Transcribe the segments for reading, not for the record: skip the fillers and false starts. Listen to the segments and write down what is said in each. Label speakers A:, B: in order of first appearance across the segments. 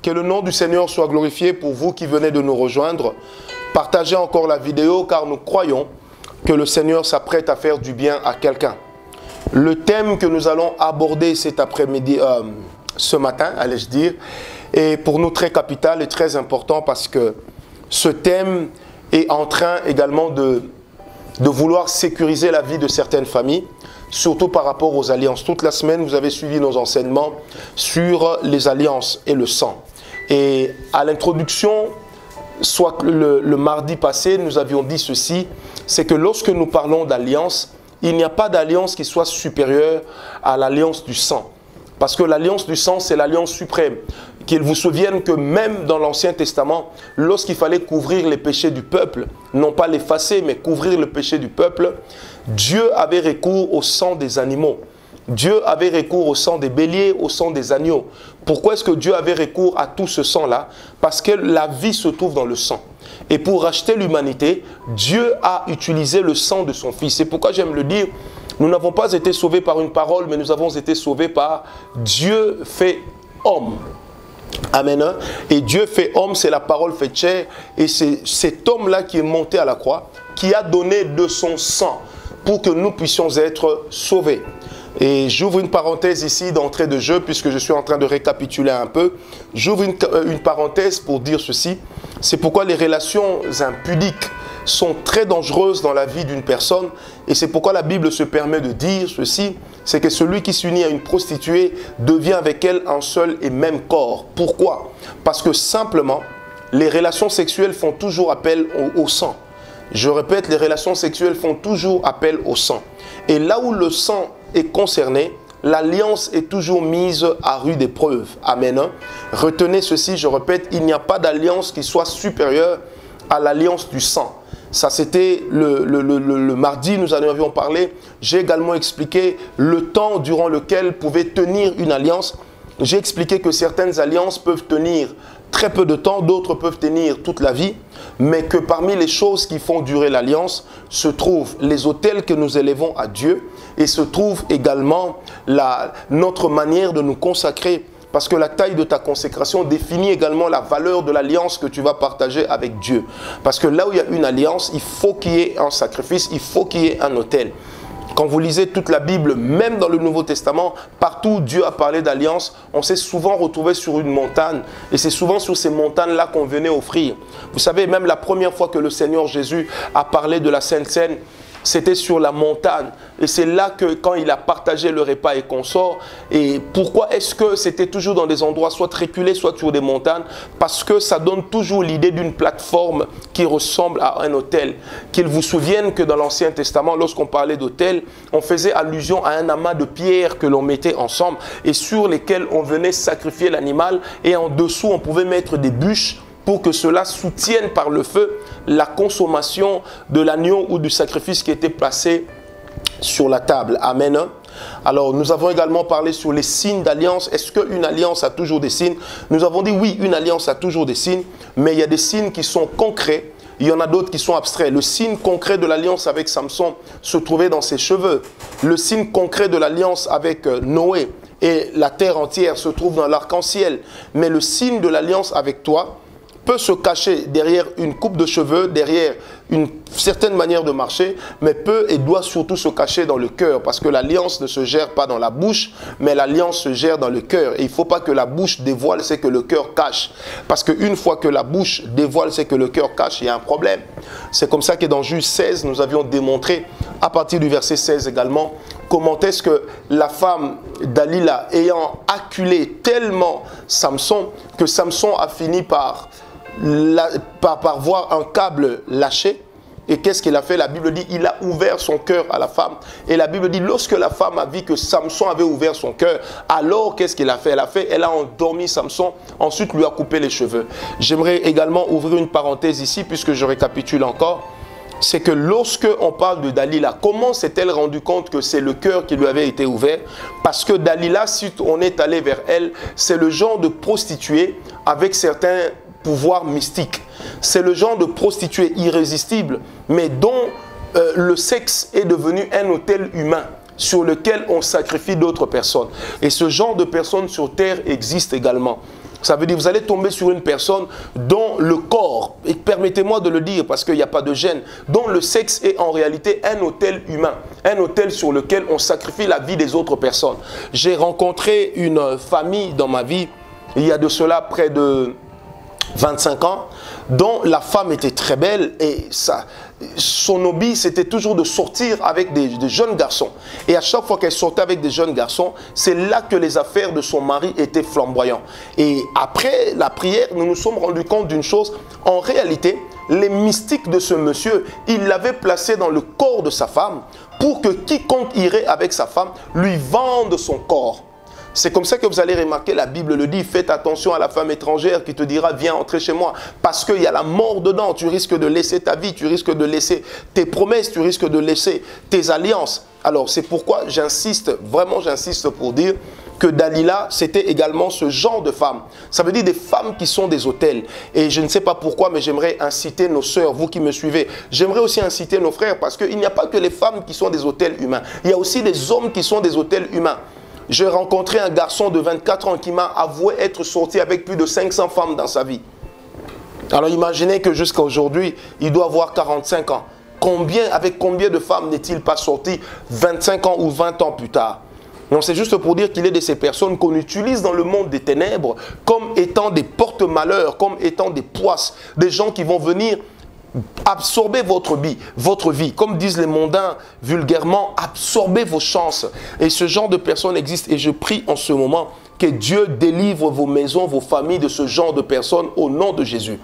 A: Que le nom du Seigneur soit glorifié pour vous qui venez de nous rejoindre. Partagez encore la vidéo car nous croyons que le Seigneur s'apprête à faire du bien à quelqu'un. Le thème que nous allons aborder cet après-midi, ce matin, allais-je dire, est pour nous très capital et très important parce que ce thème est en train également de vouloir sécuriser la vie de certaines familles, surtout par rapport aux alliances. Toute la semaine, vous avez suivi nos enseignements sur les alliances et le sang. Et à l'introduction, soit le mardi passé, nous avions dit ceci, c'est que lorsque nous parlons d'alliance, il n'y a pas d'alliance qui soit supérieure à l'alliance du sang. Parce que l'alliance du sang, c'est l'alliance suprême. Qu'il vous souvienne que même dans l'Ancien Testament, lorsqu'il fallait couvrir les péchés du peuple, non pas l'effacer, mais couvrir le péché du peuple, Dieu avait recours au sang des animaux. Dieu avait recours au sang des béliers, au sang des agneaux. Pourquoi est-ce que Dieu avait recours à tout ce sang-là? Parce que la vie se trouve dans le sang. Et pour racheter l'humanité, Dieu a utilisé le sang de son Fils. C'est pourquoi j'aime le dire, nous n'avons pas été sauvés par une parole, mais nous avons été sauvés par Dieu fait homme. Amen. Et Dieu fait homme, c'est la parole fait chair. Et c'est cet homme-là qui est monté à la croix, qui a donné de son sang pour que nous puissions être sauvés. Et j'ouvre une parenthèse ici d'entrée de jeu, puisque je suis en train de récapituler un peu. J'ouvre une parenthèse pour dire ceci. C'est pourquoi les relations impudiques sont très dangereuses dans la vie d'une personne. Et c'est pourquoi la Bible se permet de dire ceci. C'est que celui qui s'unit à une prostituée devient avec elle un seul et même corps. Pourquoi? Parce que simplement, les relations sexuelles font toujours appel au sang. Je répète, les relations sexuelles font toujours appel au sang. Et là où le sang est concerné, l'alliance est toujours mise à rude épreuve. Amen. Retenez ceci, je répète, il n'y a pas d'alliance qui soit supérieure à l'alliance du sang. Ça, c'était le mardi, nous en avions parlé. J'ai également expliqué le temps durant lequel pouvait tenir une alliance. J'ai expliqué que certaines alliances peuvent tenir très peu de temps, d'autres peuvent tenir toute la vie, mais que parmi les choses qui font durer l'alliance se trouvent les autels que nous élevons à Dieu et se trouve également notre manière de nous consacrer. Parce que la taille de ta consécration définit également la valeur de l'alliance que tu vas partager avec Dieu. Parce que là où il y a une alliance, il faut qu'il y ait un sacrifice, il faut qu'il y ait un autel. Quand vous lisez toute la Bible, même dans le Nouveau Testament, partout où Dieu a parlé d'alliance, on s'est souvent retrouvé sur une montagne. Et c'est souvent sur ces montagnes-là qu'on venait offrir. Vous savez, même la première fois que le Seigneur Jésus a parlé de la Sainte Seine, c'était sur la montagne. Et c'est là que quand il a partagé le repas et consort. Et pourquoi est-ce que c'était toujours dans des endroits soit reculés, soit sur des montagnes? Parce que ça donne toujours l'idée d'une plateforme qui ressemble à un autel. Qu'il vous souvienne que dans l'Ancien Testament, lorsqu'on parlait d'autel, on faisait allusion à un amas de pierres que l'on mettait ensemble et sur lesquelles on venait sacrifier l'animal. Et en dessous, on pouvait mettre des bûches pour que cela soutienne par le feu la consommation de l'agneau ou du sacrifice qui était placé sur la table. Amen. Alors, nous avons également parlé sur les signes d'alliance. Est-ce qu'une alliance a toujours des signes? Nous avons dit oui, une alliance a toujours des signes, mais il y a des signes qui sont concrets. Il y en a d'autres qui sont abstraits. Le signe concret de l'alliance avec Samson se trouvait dans ses cheveux. Le signe concret de l'alliance avec Noé et la terre entière se trouve dans l'arc-en-ciel. Mais le signe de l'alliance avec toi peut se cacher derrière une coupe de cheveux, derrière une certaine manière de marcher, mais peut et doit surtout se cacher dans le cœur, parce que l'alliance ne se gère pas dans la bouche, mais l'alliance se gère dans le cœur. Et il ne faut pas que la bouche dévoile ce que le cœur cache, parce qu'une fois que la bouche dévoile ce que le cœur cache, il y a un problème. C'est comme ça que dans Juge 16, nous avions démontré, à partir du verset 16 également, comment est-ce que la femme Dalila, ayant acculé tellement Samson, que Samson a fini par voir un câble lâché. Et qu'est-ce qu'il a fait? La Bible dit il a ouvert son cœur à la femme. Et la Bible dit lorsque la femme a vu que Samson avait ouvert son cœur, alors qu'est-ce qu'il a fait? Elle a endormi Samson, ensuite lui a coupé les cheveux. J'aimerais également ouvrir une parenthèse ici, puisque je récapitule encore. C'est que lorsque on parle de Dalila, comment s'est-elle rendue compte que c'est le cœur qui lui avait été ouvert? Parce que Dalila, si on est allé vers elle, c'est le genre de prostituée avec certains pouvoir mystique. C'est le genre de prostituée irrésistible, mais dont le sexe est devenu un autel humain sur lequel on sacrifie d'autres personnes. Et ce genre de personnes sur terre existe également. Ça veut dire que vous allez tomber sur une personne dont le corps, et permettez-moi de le dire parce qu'il n'y a pas de gêne, dont le sexe est en réalité un autel humain, un autel sur lequel on sacrifie la vie des autres personnes. J'ai rencontré une famille dans ma vie, il y a de cela près de 25 ans, dont la femme était très belle et son hobby c'était toujours de sortir avec des jeunes garçons. Et à chaque fois qu'elle sortait avec des jeunes garçons, c'est là que les affaires de son mari étaient flamboyantes. Et après la prière, nous nous sommes rendus compte d'une chose. En réalité, les mystiques de ce monsieur, il l'avait placé dans le corps de sa femme pour que quiconque irait avec sa femme lui vende son corps. C'est comme ça que vous allez remarquer, la Bible le dit, faites attention à la femme étrangère qui te dira viens entrer chez moi parce qu'il y a la mort dedans, tu risques de laisser ta vie, tu risques de laisser tes promesses, tu risques de laisser tes alliances. Alors c'est pourquoi j'insiste, vraiment j'insiste pour dire que Dalila c'était également ce genre de femme. Ça veut dire des femmes qui sont des autels. Et je ne sais pas pourquoi mais j'aimerais inciter nos sœurs, vous qui me suivez, j'aimerais aussi inciter nos frères parce qu'il n'y a pas que les femmes qui sont des autels humains, il y a aussi des hommes qui sont des autels humains. J'ai rencontré un garçon de 24 ans qui m'a avoué être sorti avec plus de 500 femmes dans sa vie. Alors imaginez que jusqu'à aujourd'hui, il doit avoir 45 ans. Avec combien de femmes n'est-il pas sorti 25 ans ou 20 ans plus tard? Donc c'est juste pour dire qu'il est de ces personnes qu'on utilise dans le monde des ténèbres comme étant des porte-malheurs, comme étant des poisses, des gens qui vont venir absorbez votre vie, comme disent les mondains vulgairement, absorbez vos chances. Et ce genre de personnes existe et je prie en ce moment que Dieu délivre vos maisons, vos familles de ce genre de personnes au nom de Jésus.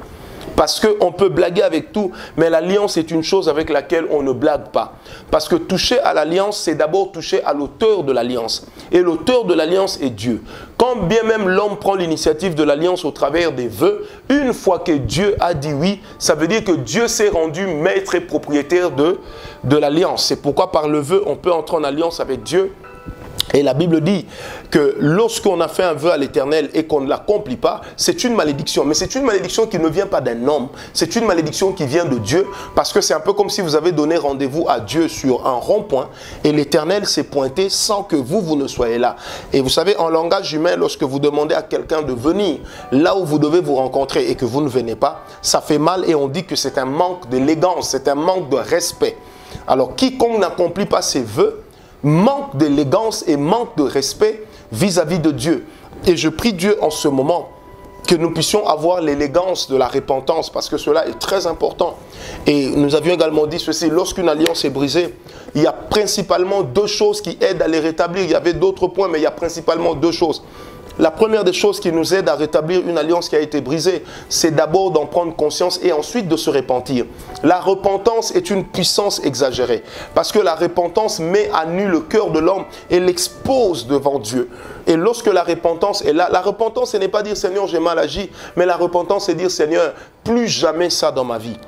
A: Parce qu'on peut blaguer avec tout, mais l'alliance est une chose avec laquelle on ne blague pas. Parce que toucher à l'alliance, c'est d'abord toucher à l'auteur de l'alliance. Et l'auteur de l'alliance est Dieu. Quand bien même l'homme prend l'initiative de l'alliance au travers des vœux, une fois que Dieu a dit oui, ça veut dire que Dieu s'est rendu maître et propriétaire de l'alliance. C'est pourquoi par le vœu, on peut entrer en alliance avec Dieu. Et la Bible dit que lorsqu'on a fait un vœu à l'Éternel et qu'on ne l'accomplit pas, c'est une malédiction. Mais c'est une malédiction qui ne vient pas d'un homme. C'est une malédiction qui vient de Dieu. Parce que c'est un peu comme si vous avez donné rendez-vous à Dieu sur un rond-point et l'Éternel s'est pointé sans que vous ne soyez là. Et vous savez, en langage humain, lorsque vous demandez à quelqu'un de venir là où vous devez vous rencontrer et que vous ne venez pas, ça fait mal et on dit que c'est un manque d'élégance, c'est un manque de respect. Alors, quiconque n'accomplit pas ses vœux, manque d'élégance et manque de respect vis-à-vis de Dieu. Et je prie Dieu en ce moment que nous puissions avoir l'élégance de la repentance parce que cela est très important. Et nous avions également dit ceci, lorsqu'une alliance est brisée, il y a principalement deux choses qui aident à les rétablir. Il y avait d'autres points, mais il y a principalement deux choses. La première des choses qui nous aide à rétablir une alliance qui a été brisée, c'est d'abord d'en prendre conscience et ensuite de se repentir. La repentance est une puissance exagérée parce que la repentance met à nu le cœur de l'homme et l'expose devant Dieu. Et lorsque la repentance est là, la repentance ce n'est pas dire Seigneur j'ai mal agi, mais la repentance c'est dire Seigneur plus jamais ça dans ma vie.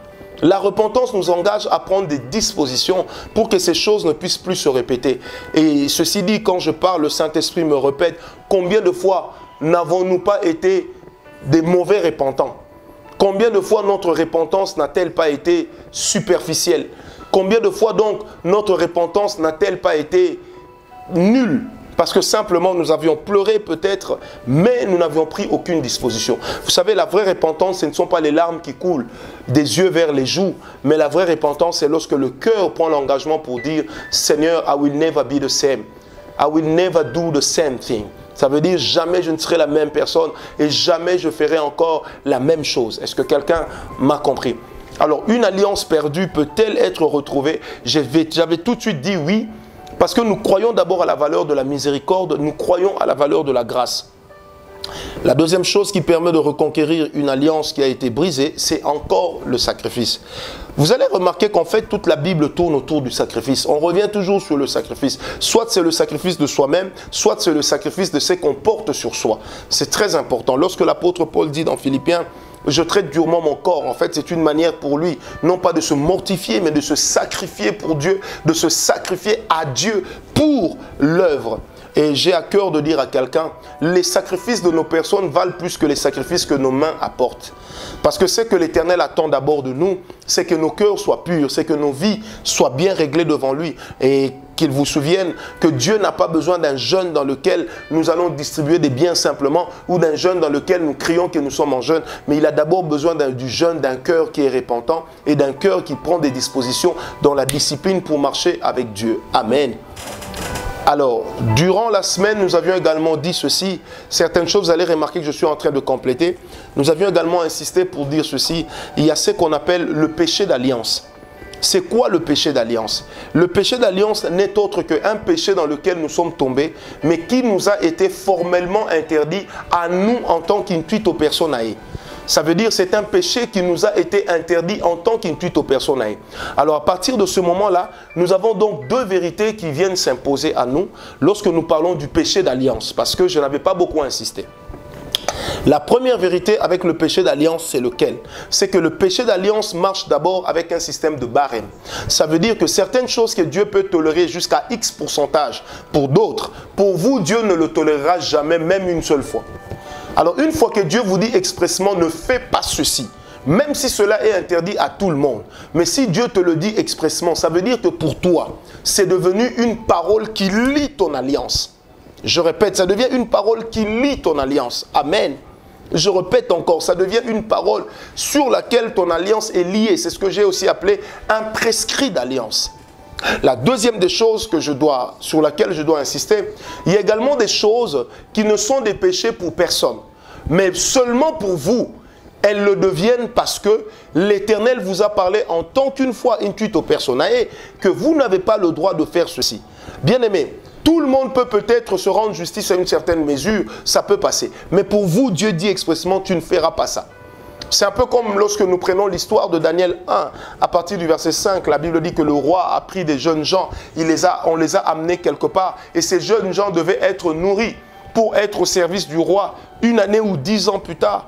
A: La repentance nous engage à prendre des dispositions pour que ces choses ne puissent plus se répéter. Et ceci dit, quand je parle, le Saint-Esprit me répète, combien de fois n'avons-nous pas été des mauvais repentants? Combien de fois notre repentance n'a-t-elle pas été superficielle? Combien de fois donc notre repentance n'a-t-elle pas été nulle? Parce que simplement nous avions pleuré peut-être, mais nous n'avions pris aucune disposition. Vous savez, la vraie repentance, ce ne sont pas les larmes qui coulent des yeux vers les joues, mais la vraie repentance, c'est lorsque le cœur prend l'engagement pour dire « Seigneur, I will never be the same. I will never do the same thing. » Ça veut dire jamais je ne serai la même personne et jamais je ferai encore la même chose. Est-ce que quelqu'un m'a compris? Alors, une alliance perdue peut-elle être retrouvée? J'avais tout de suite dit oui. Parce que nous croyons d'abord à la valeur de la miséricorde, nous croyons à la valeur de la grâce. La deuxième chose qui permet de reconquérir une alliance qui a été brisée, c'est encore le sacrifice. Vous allez remarquer qu'en fait, toute la Bible tourne autour du sacrifice. On revient toujours sur le sacrifice. Soit c'est le sacrifice de soi-même, soit c'est le sacrifice de ce qu'on porte sur soi. C'est très important. Lorsque l'apôtre Paul dit dans Philippiens, je traite durement mon corps. En fait, c'est une manière pour lui, non pas de se mortifier, mais de se sacrifier pour Dieu, de se sacrifier à Dieu pour l'œuvre. Et j'ai à cœur de dire à quelqu'un, les sacrifices de nos personnes valent plus que les sacrifices que nos mains apportent. Parce que ce que l'Éternel attend d'abord de nous, c'est que nos cœurs soient purs, c'est que nos vies soient bien réglées devant lui. Et qu'il vous souvienne que Dieu n'a pas besoin d'un jeûne dans lequel nous allons distribuer des biens simplement, ou d'un jeûne dans lequel nous crions que nous sommes en jeûne, mais il a d'abord besoin du jeûne d'un cœur qui est repentant et d'un cœur qui prend des dispositions dans la discipline pour marcher avec Dieu. Amen. Alors, durant la semaine, nous avions également dit ceci. Certaines choses, vous allez remarquer que je suis en train de compléter. Nous avions également insisté pour dire ceci. Il y a ce qu'on appelle le péché d'alliance. C'est quoi le péché d'alliance? Le péché d'alliance n'est autre qu'un péché dans lequel nous sommes tombés, mais qui nous a été formellement interdit à nous en tant qu'intuit aux personnae. Ça veut dire que c'est un péché qui nous a été interdit en tant qu'intuit aux personnae. Alors à partir de ce moment-là, nous avons donc deux vérités qui viennent s'imposer à nous lorsque nous parlons du péché d'alliance, parce que je n'avais pas beaucoup insisté. La première vérité avec le péché d'alliance, c'est lequel? C'est que le péché d'alliance marche d'abord avec un système de barème. Ça veut dire que certaines choses que Dieu peut tolérer jusqu'à X pourcentage pour d'autres, pour vous, Dieu ne le tolérera jamais, même une seule fois. Alors une fois que Dieu vous dit expressément ne fais pas ceci, même si cela est interdit à tout le monde, mais si Dieu te le dit expressément, ça veut dire que pour toi, c'est devenu une parole qui lie ton alliance. Je répète, ça devient une parole qui lie ton alliance. Amen. Je répète encore, ça devient une parole sur laquelle ton alliance est liée. C'est ce que j'ai aussi appelé un prescrit d'alliance. La deuxième des choses sur laquelle je dois insister, il y a également des choses qui ne sont des péchés pour personne, mais seulement pour vous. Elles le deviennent parce que l'Éternel vous a parlé en tant qu'une fois intuit au personnae que vous n'avez pas le droit de faire ceci. Bien-aimé, tout le monde peut peut-être se rendre justice à une certaine mesure, ça peut passer. Mais pour vous, Dieu dit expressément, tu ne feras pas ça. C'est un peu comme lorsque nous prenons l'histoire de Daniel 1, à partir du verset 5, la Bible dit que le roi a pris des jeunes gens, on les a amenés quelque part, et ces jeunes gens devaient être nourris pour être au service du roi 1 année ou 10 ans plus tard.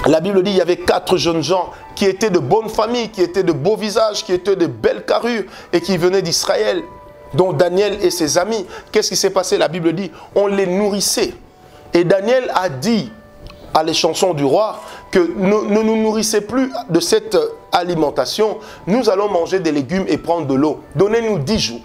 A: La Bible dit qu'il y avait 4 jeunes gens qui étaient de bonne famille, qui étaient de beaux visages, qui étaient de belles carrures et qui venaient d'Israël, dont Daniel et ses amis. Qu'est-ce qui s'est passé? La Bible dit on les nourrissait. Et Daniel a dit à les chansons du roi que ne nous nourrissez plus de cette alimentation, nous allons manger des légumes et prendre de l'eau. Donnez-nous 10 jours.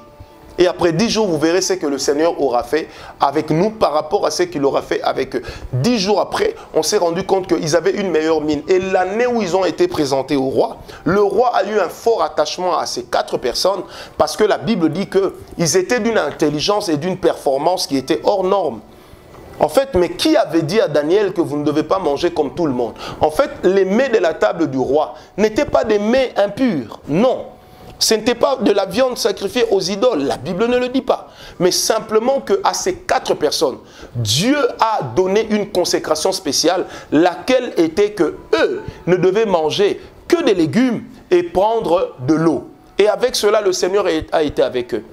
A: Et après 10 jours, vous verrez ce que le Seigneur aura fait avec nous par rapport à ce qu'il aura fait avec eux. 10 jours après, on s'est rendu compte qu'ils avaient une meilleure mine. Et l'année où ils ont été présentés au roi, le roi a eu un fort attachement à ces 4 personnes parce que la Bible dit qu'ils étaient d'une intelligence et d'une performance qui était hors norme. En fait, mais qui avait dit à Daniel que vous ne devez pas manger comme tout le monde? En fait, les mets de la table du roi n'étaient pas des mets impurs, non. Ce n'était pas de la viande sacrifiée aux idoles, la Bible ne le dit pas. Mais simplement qu'à ces 4 personnes, Dieu a donné une consécration spéciale, laquelle était que eux ne devaient manger que des légumes et prendre de l'eau. Et avec cela, le Seigneur a été avec eux.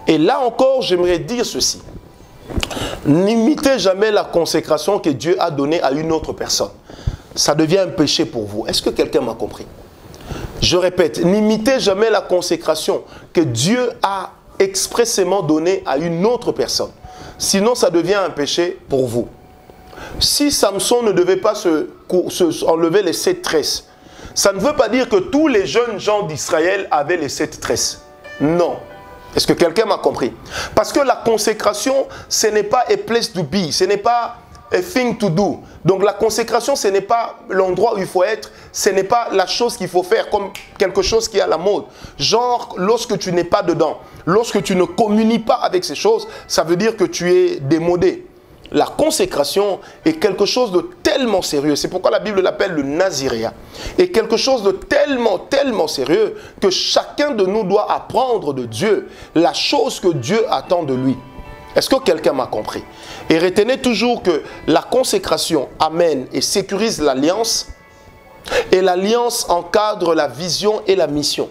A: Et là encore, j'aimerais dire ceci. N'imitez jamais la consécration que Dieu a donnée à une autre personne. Ça devient un péché pour vous. Est-ce que quelqu'un m'a compris? Je répète, n'imitez jamais la consécration que Dieu a expressément donnée à une autre personne. Sinon, ça devient un péché pour vous. Si Samson ne devait pas enlever les 7 tresses, ça ne veut pas dire que tous les jeunes gens d'Israël avaient les 7 tresses. Non. Est-ce que quelqu'un m'a compris? Parce que la consécration, ce n'est pas a place to be, ce n'est pas a thing to do. Donc la consécration, ce n'est pas l'endroit où il faut être, ce n'est pas la chose qu'il faut faire comme quelque chose qui est à la mode. Genre, lorsque tu n'es pas dedans, lorsque tu ne communies pas avec ces choses, ça veut dire que tu es démodé. La consécration est quelque chose de tellement sérieux. C'est pourquoi la Bible l'appelle le naziréat. Et quelque chose de tellement sérieux que chacun de nous doit apprendre de Dieu la chose que Dieu attend de lui. Est-ce que quelqu'un m'a compris? Et retenez toujours que la consécration amène et sécurise l'alliance. Et l'alliance encadre la vision et la mission.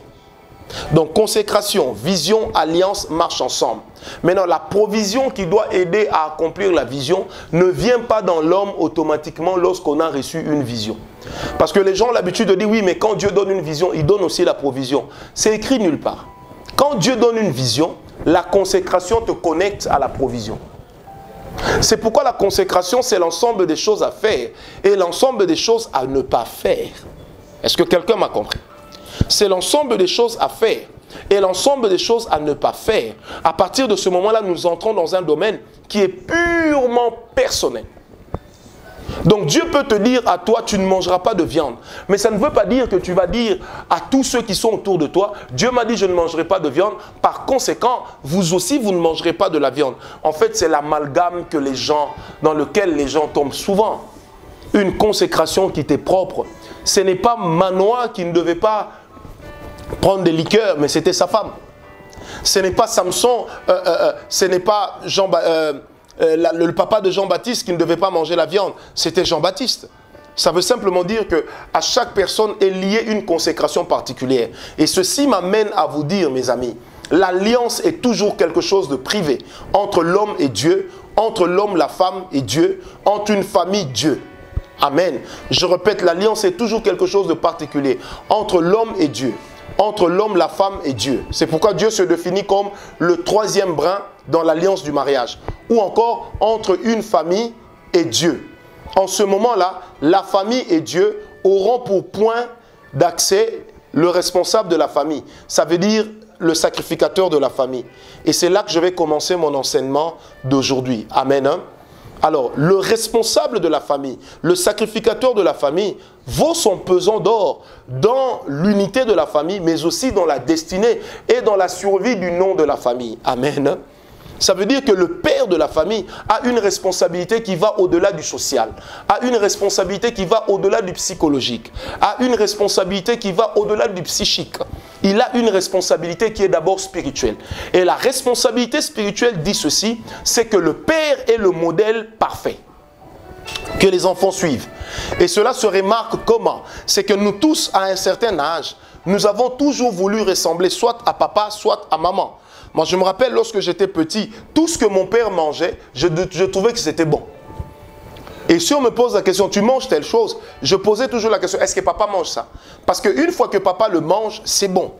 A: Donc consécration, vision, alliance marchent ensemble. Maintenant, la provision qui doit aider à accomplir la vision ne vient pas dans l'homme automatiquement lorsqu'on a reçu une vision. Parce que les gens ont l'habitude de dire oui, mais quand Dieu donne une vision, il donne aussi la provision. C'est écrit nulle part. Quand Dieu donne une vision, La consécration te connecte à la provision. C'est pourquoi la consécration, c'est l'ensemble des choses à faire et l'ensemble des choses à ne pas faire. Est-ce que quelqu'un m'a compris? C'est l'ensemble des choses à faire et l'ensemble des choses à ne pas faire. À partir de ce moment-là, nous entrons dans un domaine qui est purement personnel. Donc Dieu peut te dire à toi, tu ne mangeras pas de viande. Mais ça ne veut pas dire que tu vas dire à tous ceux qui sont autour de toi, Dieu m'a dit je ne mangerai pas de viande. Par conséquent, vous aussi, vous ne mangerez pas de la viande. En fait, c'est l'amalgame dans lequel les gens tombent souvent. Une consécration qui t'est propre. Ce n'est pas Manoah qui ne devait pas prendre des liqueurs, mais c'était sa femme. Ce n'est pas Samson, ce n'est pas le papa de Jean-Baptiste qui ne devait pas manger la viande, c'était Jean-Baptiste. Ça veut simplement dire qu'à chaque personne est liée une consécration particulière. Et ceci m'amène à vous dire, mes amis, l'alliance est toujours quelque chose de privé entre l'homme et Dieu, entre l'homme, la femme et Dieu, entre une famille, Dieu. Amen. Je répète, l'alliance est toujours quelque chose de particulier entre l'homme et Dieu, entre l'homme, la femme et Dieu. C'est pourquoi Dieu se définit comme le troisième brin dans l'alliance du mariage. Ou encore entre une famille et Dieu. En ce moment-là, la famille et Dieu auront pour point d'accès le responsable de la famille. Ça veut dire le sacrificateur de la famille. Et c'est là que je vais commencer mon enseignement d'aujourd'hui. Amen. Alors, le responsable de la famille, le sacrificateur de la famille, vaut son pesant d'or dans l'unité de la famille, mais aussi dans la destinée et dans la survie du nom de la famille. Amen. Ça veut dire que le père de la famille a une responsabilité qui va au-delà du social, a une responsabilité qui va au-delà du psychologique, a une responsabilité qui va au-delà du psychique. Il a une responsabilité qui est d'abord spirituelle. Et la responsabilité spirituelle dit ceci, c'est que le père est le modèle parfait que les enfants suivent. Et cela se remarque comment? C'est que nous tous, à un certain âge, nous avons toujours voulu ressembler soit à papa, soit à maman. Moi, je me rappelle, lorsque j'étais petit, tout ce que mon père mangeait, je trouvais que c'était bon. Et si on me pose la question, tu manges telle chose, je posais toujours la question, est-ce que papa mange ça? Parce qu'une fois que papa le mange, c'est bon.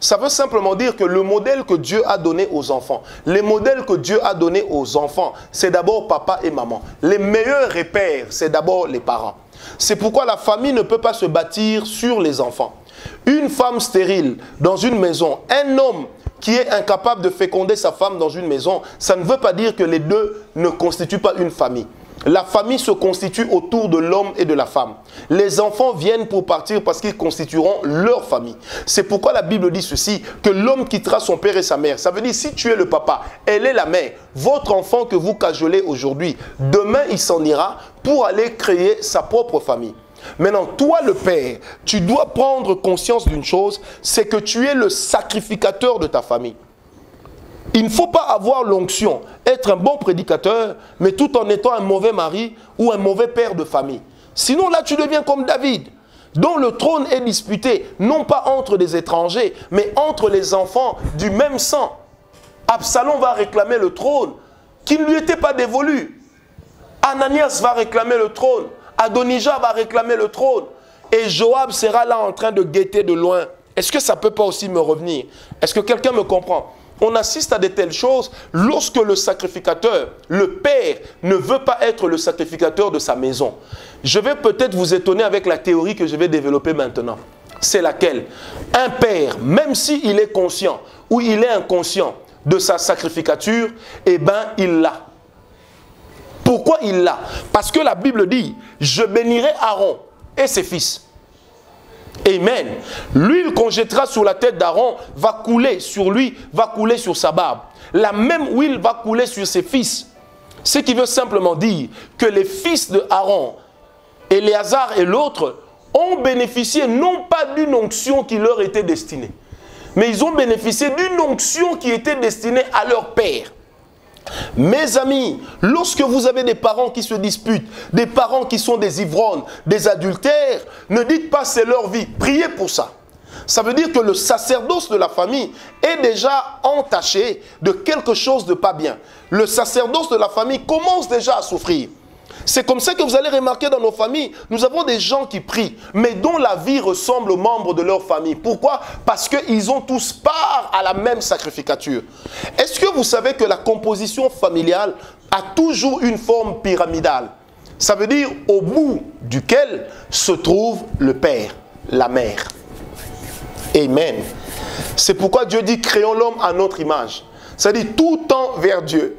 A: Ça veut simplement dire que le modèle que Dieu a donné aux enfants, les modèles que Dieu a donnés aux enfants, c'est d'abord papa et maman. Les meilleurs repères, c'est d'abord les parents. C'est pourquoi la famille ne peut pas se bâtir sur les enfants. Une femme stérile dans une maison, un homme qui est incapable de féconder sa femme dans une maison, ça ne veut pas dire que les deux ne constituent pas une famille. La famille se constitue autour de l'homme et de la femme. Les enfants viennent pour partir parce qu'ils constitueront leur famille. C'est pourquoi la Bible dit ceci, que l'homme quittera son père et sa mère. Ça veut dire, si tu es le papa, elle est la mère. Votre enfant que vous cajolez aujourd'hui, demain il s'en ira pour aller créer sa propre famille. Maintenant, toi le père, tu dois prendre conscience d'une chose, c'est que tu es le sacrificateur de ta famille. Il ne faut pas avoir l'onction, être un bon prédicateur, mais tout en étant un mauvais mari ou un mauvais père de famille. Sinon là, tu deviens comme David, dont le trône est disputé, non pas entre des étrangers, mais entre les enfants du même sang. Absalom va réclamer le trône qui ne lui était pas dévolu. Ananias va réclamer le trône. Adonijah va réclamer le trône. Et Joab sera là en train de guetter de loin. Est-ce que ça ne peut pas aussi me revenir? Est-ce que quelqu'un me comprend? On assiste à de telles choses lorsque le sacrificateur, le père, ne veut pas être le sacrificateur de sa maison. Je vais peut-être vous étonner avec la théorie que je vais développer maintenant. C'est laquelle? Un père, même s'il est conscient ou il est inconscient de sa sacrificature, eh bien, il l'a. Pourquoi il l'a? Parce que la Bible dit, je bénirai Aaron et ses fils. Amen. L'huile qu'on jettera sur la tête d'Aaron va couler sur lui, va couler sur sa barbe. La même huile va couler sur ses fils. Ce qui veut simplement dire que les fils de Aaron, Éléazar et l'autre, ont bénéficié non pas d'une onction qui leur était destinée, mais ils ont bénéficié d'une onction qui était destinée à leur père. Mes amis, lorsque vous avez des parents qui se disputent, des parents qui sont des ivrognes, des adultères, ne dites pas c'est leur vie, priez pour ça. Ça veut dire que le sacerdoce de la famille est déjà entaché de quelque chose de pas bien. Le sacerdoce de la famille commence déjà à souffrir. C'est comme ça que vous allez remarquer dans nos familles, nous avons des gens qui prient, mais dont la vie ressemble aux membres de leur famille. Pourquoi? Parce qu'ils ont tous part à la même sacrificature. Est-ce que vous savez que la composition familiale a toujours une forme pyramidale? Ça veut dire au bout duquel se trouve le père, la mère. Amen. C'est pourquoi Dieu dit créons l'homme à notre image. C'est-à-dire tout tend vers Dieu.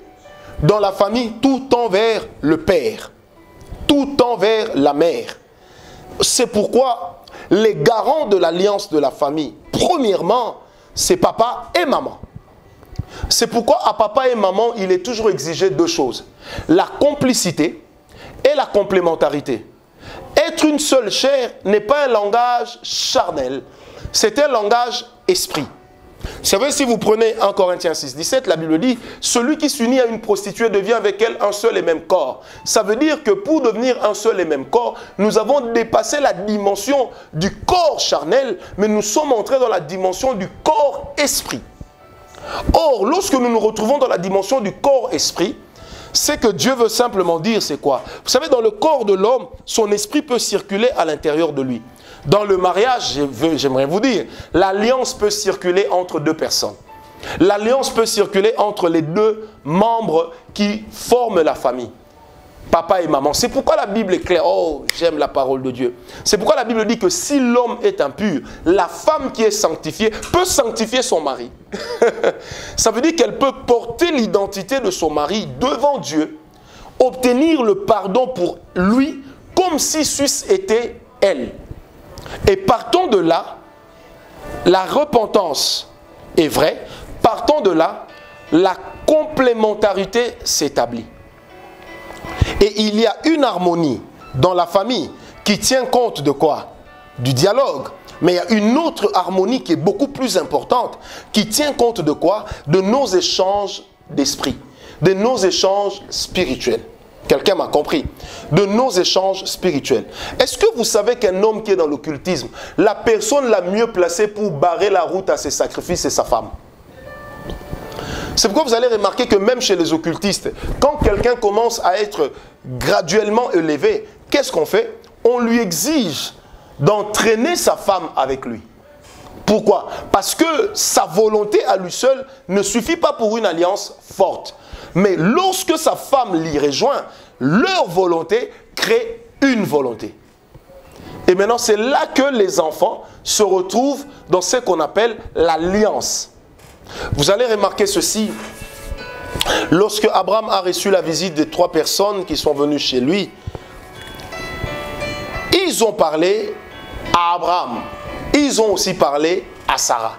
A: Dans la famille, tout tend vers le père. Tout tend vers la mère. C'est pourquoi les garants de l'alliance de la famille, premièrement, c'est papa et maman. C'est pourquoi à papa et maman, il est toujours exigé deux choses. La complicité et la complémentarité. Être une seule chair n'est pas un langage charnel, c'est un langage esprit. Vous savez, si vous prenez 1 Corinthiens 6, 17, la Bible dit « Celui qui s'unit à une prostituée devient avec elle un seul et même corps ». Ça veut dire que pour devenir un seul et même corps, nous avons dépassé la dimension du corps charnel, mais nous sommes entrés dans la dimension du corps-esprit. Or, lorsque nous nous retrouvons dans la dimension du corps-esprit, c'est que Dieu veut simplement dire, c'est quoi? Vous savez, dans le corps de l'homme, son esprit peut circuler à l'intérieur de lui. Dans le mariage, j'aimerais vous dire, l'alliance peut circuler entre deux personnes. L'alliance peut circuler entre les deux membres qui forment la famille. Papa et maman. C'est pourquoi la Bible est claire. Oh, j'aime la parole de Dieu. C'est pourquoi la Bible dit que si l'homme est impur, la femme qui est sanctifiée peut sanctifier son mari. Ça veut dire qu'elle peut porter l'identité de son mari devant Dieu, obtenir le pardon pour lui, comme si c'eût été elle. Et partant de là, la repentance est vraie. Partant de là, la complémentarité s'établit. Et il y a une harmonie dans la famille qui tient compte de quoi? Du dialogue. Mais il y a une autre harmonie qui est beaucoup plus importante, qui tient compte de quoi? De nos échanges d'esprit, de nos échanges spirituels. Quelqu'un m'a compris? De nos échanges spirituels. Est-ce que vous savez qu'un homme qui est dans l'occultisme, la personne la mieux placée pour barrer la route à ses sacrifices, c'est sa femme? C'est pourquoi vous allez remarquer que même chez les occultistes, quand quelqu'un commence à être graduellement élevé, qu'est-ce qu'on fait? On lui exige d'entraîner sa femme avec lui. Pourquoi? Parce que sa volonté à lui seul ne suffit pas pour une alliance forte. Mais lorsque sa femme l'y rejoint, leur volonté crée une volonté. Et maintenant, c'est là que les enfants se retrouvent dans ce qu'on appelle l'alliance. Vous allez remarquer ceci. Lorsque Abraham a reçu la visite des 3 personnes qui sont venues chez lui, ils ont parlé à Abraham. Ils ont aussi parlé à Sarah.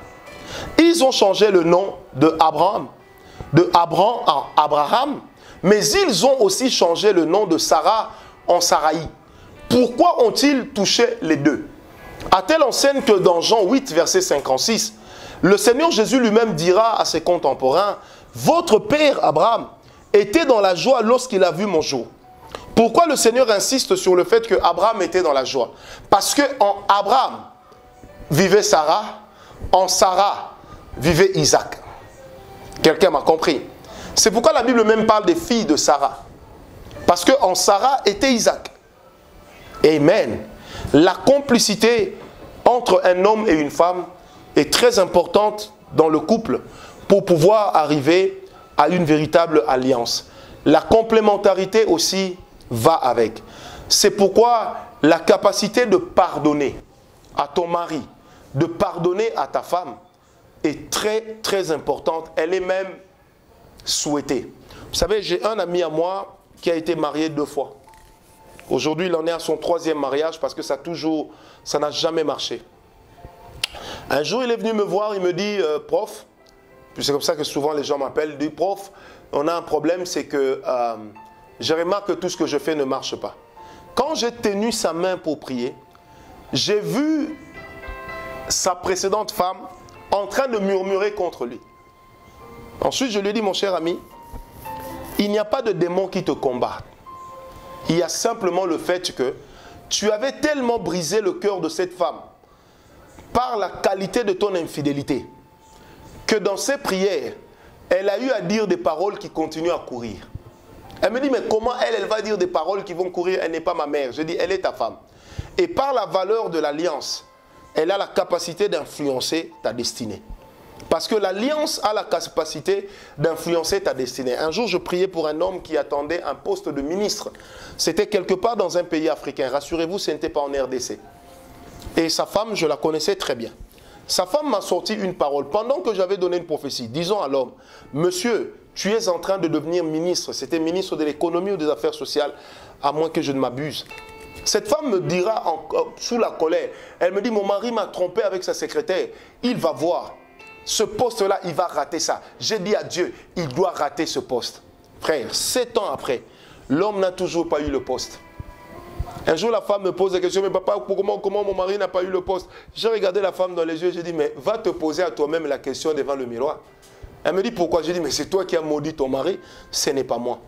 A: Ils ont changé le nom de Abraham en Abraham, mais ils ont aussi changé le nom de Sarah en Saraï. Pourquoi ont-ils touché les deux? À telle enseigne que dans Jean 8, verset 56, le Seigneur Jésus lui-même dira à ses contemporains, « Votre père Abraham était dans la joie lorsqu'il a vu mon jour. » Pourquoi le Seigneur insiste sur le fait que Abraham était dans la joie? Parce qu'en Abraham vivait Sarah, en Sarah vivait Isaac. Quelqu'un m'a compris? C'est pourquoi la Bible même parle des filles de Sarah. Parce qu'en Sarah était Isaac. Amen. La complicité entre un homme et une femme est très importante dans le couple pour pouvoir arriver à une véritable alliance. La complémentarité aussi va avec. C'est pourquoi la capacité de pardonner à ton mari, de pardonner à ta femme est très très importante. Elle est même souhaitée. Vous savez, j'ai un ami à moi qui a été marié 2 fois. Aujourd'hui, il en est à son 3e mariage parce que ça n'a jamais marché. Un jour, il est venu me voir, il me dit, prof, puis c'est comme ça que souvent les gens m'appellent, il dit, prof, on a un problème, c'est que je remarque que tout ce que je fais ne marche pas. Quand j'ai tenu sa main pour prier, j'ai vu sa précédente femme en train de murmurer contre lui. Ensuite, je lui ai dit, mon cher ami, il n'y a pas de démon qui te combat. Il y a simplement le fait que tu avais tellement brisé le cœur de cette femme par la qualité de ton infidélité que dans ses prières, elle a eu à dire des paroles qui continuent à courir. Elle me dit, mais comment elle va dire des paroles qui vont courir? Elle n'est pas ma mère. Je dis, elle est ta femme. Et par la valeur de l'alliance, elle a la capacité d'influencer ta destinée. Parce que l'alliance a la capacité d'influencer ta destinée. Un jour, je priais pour un homme qui attendait un poste de ministre. C'était quelque part dans un pays africain. Rassurez-vous, ce n'était pas en RDC. Et sa femme, je la connaissais très bien. Sa femme m'a sorti une parole. Pendant que j'avais donné une prophétie, disons à l'homme, monsieur, tu es en train de devenir ministre. C'était ministre de l'économie ou des affaires sociales, à moins que je ne m'abuse. Cette femme me dira sous la colère, elle me dit, mon mari m'a trompé avec sa secrétaire. Il va voir. Ce poste-là, il va rater ça. J'ai dit à Dieu, il doit rater ce poste. Frère, 7 ans après, l'homme n'a toujours pas eu le poste. Un jour, la femme me pose la question, mais papa, comment mon mari n'a pas eu le poste? J'ai regardé la femme dans les yeux et j'ai dit, mais va te poser à toi-même la question devant le miroir. Elle me dit, pourquoi? J'ai dit, mais c'est toi qui as maudit ton mari, ce n'est pas moi.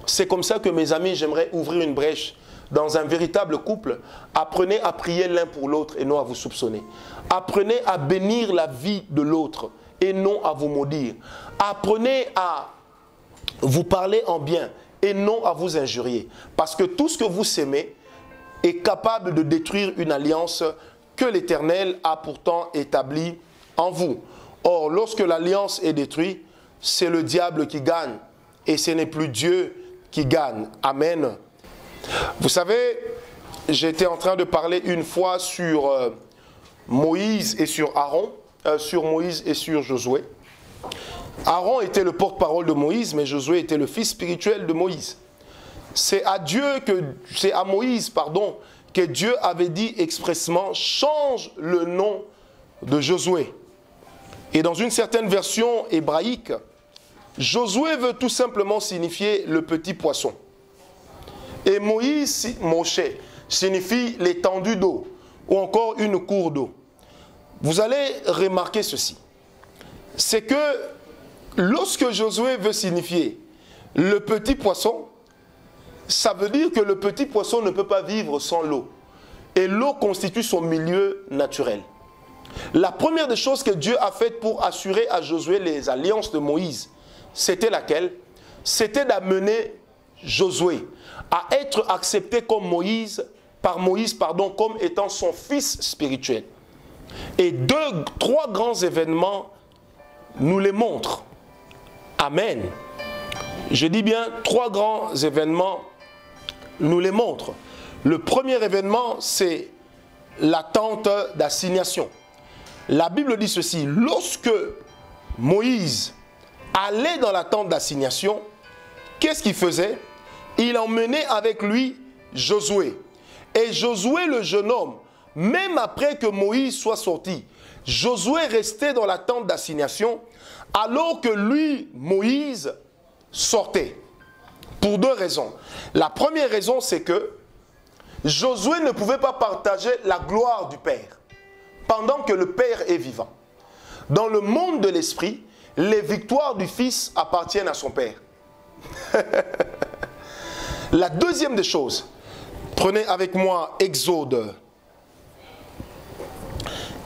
A: C'est comme ça que mes amis, j'aimerais ouvrir une brèche. Dans un véritable couple, apprenez à prier l'un pour l'autre et non à vous soupçonner. Apprenez à bénir la vie de l'autre et non à vous maudire. Apprenez à vous parler en bien et non à vous injurier. Parce que tout ce que vous s'aimez est capable de détruire une alliance que l'Éternel a pourtant établie en vous. Or, lorsque l'alliance est détruite, c'est le diable qui gagne et ce n'est plus Dieu qui gagne. Amen. Vous savez, j'étais en train de parler une fois sur Moïse et sur Aaron, sur Moïse et sur Josué. Aaron était le porte-parole de Moïse, mais Josué était le fils spirituel de Moïse. C'est à Moïse, que Dieu avait dit expressément, change le nom de Josué. Et dans une certaine version hébraïque, Josué veut tout simplement signifier le petit poisson. Et Moïse, Moshe, signifie l'étendue d'eau ou encore une cour d'eau. Vous allez remarquer ceci. C'est que lorsque Josué veut signifier le petit poisson, ça veut dire que le petit poisson ne peut pas vivre sans l'eau. Et l'eau constitue son milieu naturel. La première des choses que Dieu a faites pour assurer à Josué les alliances de Moïse, c'était laquelle? C'était d'amener Josué à être accepté comme par Moïse, comme étant son fils spirituel. Et trois grands événements nous les montrent. Amen. Je dis bien, trois grands événements nous les montrent. Le premier événement, c'est la tente d'assignation. La Bible dit ceci, lorsque Moïse allait dans la tente d'assignation, qu'est-ce qu'il faisait? Il emmenait avec lui Josué. Et Josué, le jeune homme, même après que Moïse soit sorti, Josué restait dans la tente d'assignation alors que lui, Moïse, sortait. Pour deux raisons. La première raison, c'est que Josué ne pouvait pas partager la gloire du Père pendant que le Père est vivant. Dans le monde de l'esprit, les victoires du Fils appartiennent à son Père. La deuxième des choses, prenez avec moi Exode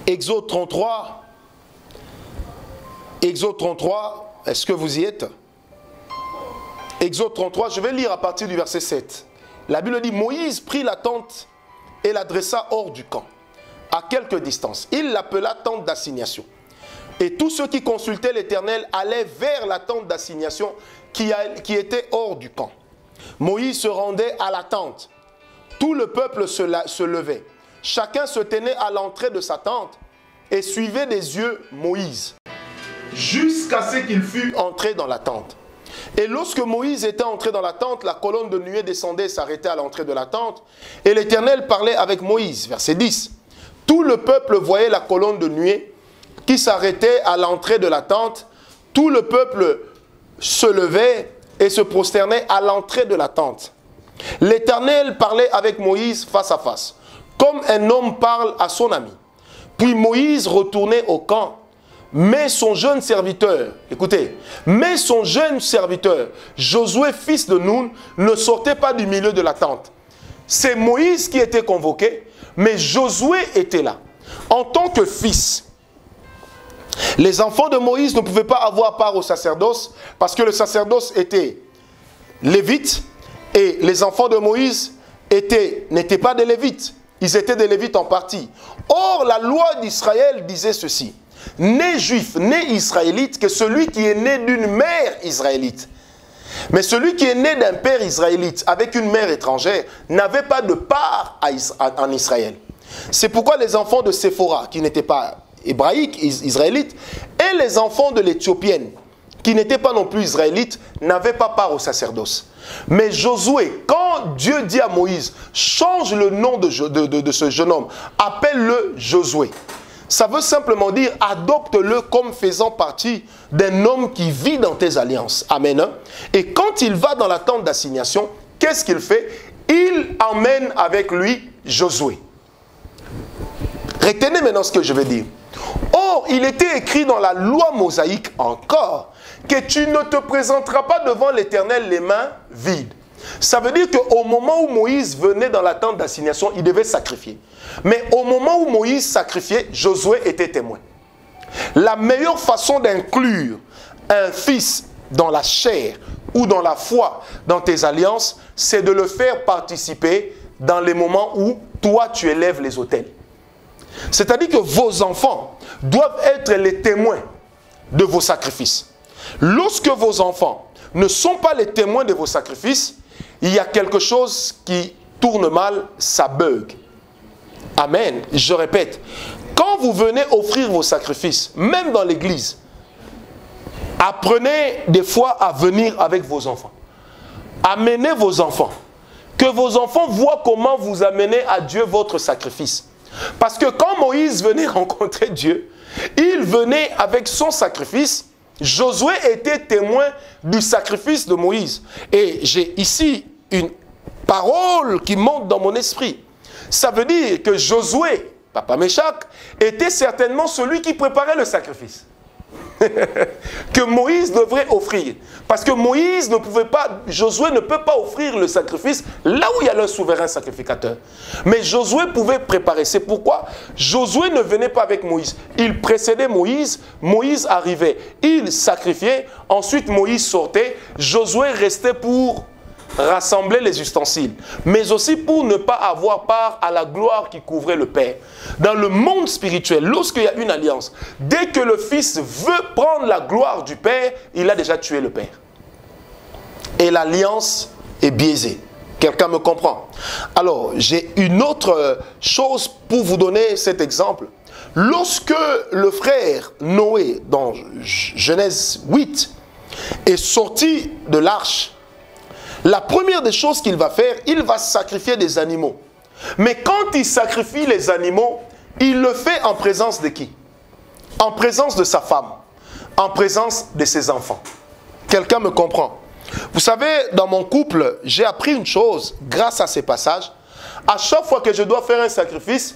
A: 33. Exode 33, est-ce que vous y êtes? Exode 33, je vais lire à partir du verset 7. La Bible dit, Moïse prit la tente et la dressa hors du camp, à quelque distance. Il l'appela tente d'assignation. Et tous ceux qui consultaient l'Éternel allaient vers la tente d'assignation qui était hors du camp. Moïse se rendait à la tente. Tout le peuple se levait. Chacun se tenait à l'entrée de sa tente et suivait des yeux Moïse, jusqu'à ce qu'il fût entré dans la tente. Et lorsque Moïse était entré dans la tente, la colonne de nuée descendait et s'arrêtait à l'entrée de la tente. Et l'Éternel parlait avec Moïse. Verset 10. Tout le peuple voyait la colonne de nuée qui s'arrêtait à l'entrée de la tente. Tout le peuple se levait et se prosternait à l'entrée de la tente. L'Éternel parlait avec Moïse face à face, comme un homme parle à son ami. Puis Moïse retournait au camp. Mais son jeune serviteur, écoutez, mais son jeune serviteur, Josué, fils de Nun, ne sortait pas du milieu de la tente. C'est Moïse qui était convoqué, mais Josué était là. En tant que fils, les enfants de Moïse ne pouvaient pas avoir part au sacerdoce parce que le sacerdoce était lévites et les enfants de Moïse n'étaient pas des lévites. Ils étaient des lévites en partie. Or, la loi d'Israël disait ceci. Né juif, né israélite, que celui qui est né d'une mère israélite. Mais celui qui est né d'un père israélite avec une mère étrangère n'avait pas de part en Israël. C'est pourquoi les enfants de Séphora, qui n'étaient pas hébraïques, israélites, et les enfants de l'Éthiopienne, qui n'étaient pas non plus israélites, n'avaient pas part au sacerdoce. Mais Josué, quand Dieu dit à Moïse, change le nom de ce jeune homme, appelle-le Josué. Ça veut simplement dire, adopte-le comme faisant partie d'un homme qui vit dans tes alliances. Amen. Et quand il va dans la tente d'assignation, qu'est-ce qu'il fait? Il emmène avec lui Josué. Retenez maintenant ce que je vais dire. Or, il était écrit dans la loi mosaïque encore que tu ne te présenteras pas devant l'Éternel les mains vides. Ça veut dire qu'au moment où Moïse venait dans la tente d'assignation, il devait sacrifier. Mais au moment où Moïse sacrifiait, Josué était témoin. La meilleure façon d'inclure un fils dans la chair ou dans la foi, dans tes alliances, c'est de le faire participer dans les moments où toi tu élèves les autels. C'est-à-dire que vos enfants doivent être les témoins de vos sacrifices. Lorsque vos enfants ne sont pas les témoins de vos sacrifices, il y a quelque chose qui tourne mal, ça bug. Amen. Je répète, quand vous venez offrir vos sacrifices, même dans l'église, apprenez des fois à venir avec vos enfants. Amenez vos enfants. Que vos enfants voient comment vous amenez à Dieu votre sacrifice. Parce que quand Moïse venait rencontrer Dieu, il venait avec son sacrifice. Josué était témoin du sacrifice de Moïse. Et j'ai ici une parole qui monte dans mon esprit. Ça veut dire que Josué, Papa Méchac, était certainement celui qui préparait le sacrifice. Que Moïse devrait offrir. Parce que Moïse ne pouvait pas, Josué ne peut pas offrir le sacrifice là où il y a le souverain sacrificateur. Mais Josué pouvait préparer. C'est pourquoi Josué ne venait pas avec Moïse. Il précédait Moïse, Moïse arrivait, il sacrifiait, ensuite Moïse sortait, Josué restait pour rassembler les ustensiles, mais aussi pour ne pas avoir part à la gloire qui couvrait le Père. Dans le monde spirituel, lorsqu'il y a une alliance, dès que le Fils veut prendre la gloire du Père, il a déjà tué le Père. Et l'alliance est biaisée. Quelqu'un me comprend? Alors, j'ai une autre chose pour vous donner cet exemple. Lorsque le frère Noé, dans Genèse 8, est sorti de l'arche, la première des choses qu'il va faire, il va sacrifier des animaux. Mais quand il sacrifie les animaux, il le fait en présence de qui? En présence de sa femme, en présence de ses enfants. Quelqu'un me comprend? Vous savez, dans mon couple, j'ai appris une chose grâce à ces passages. À chaque fois que je dois faire un sacrifice,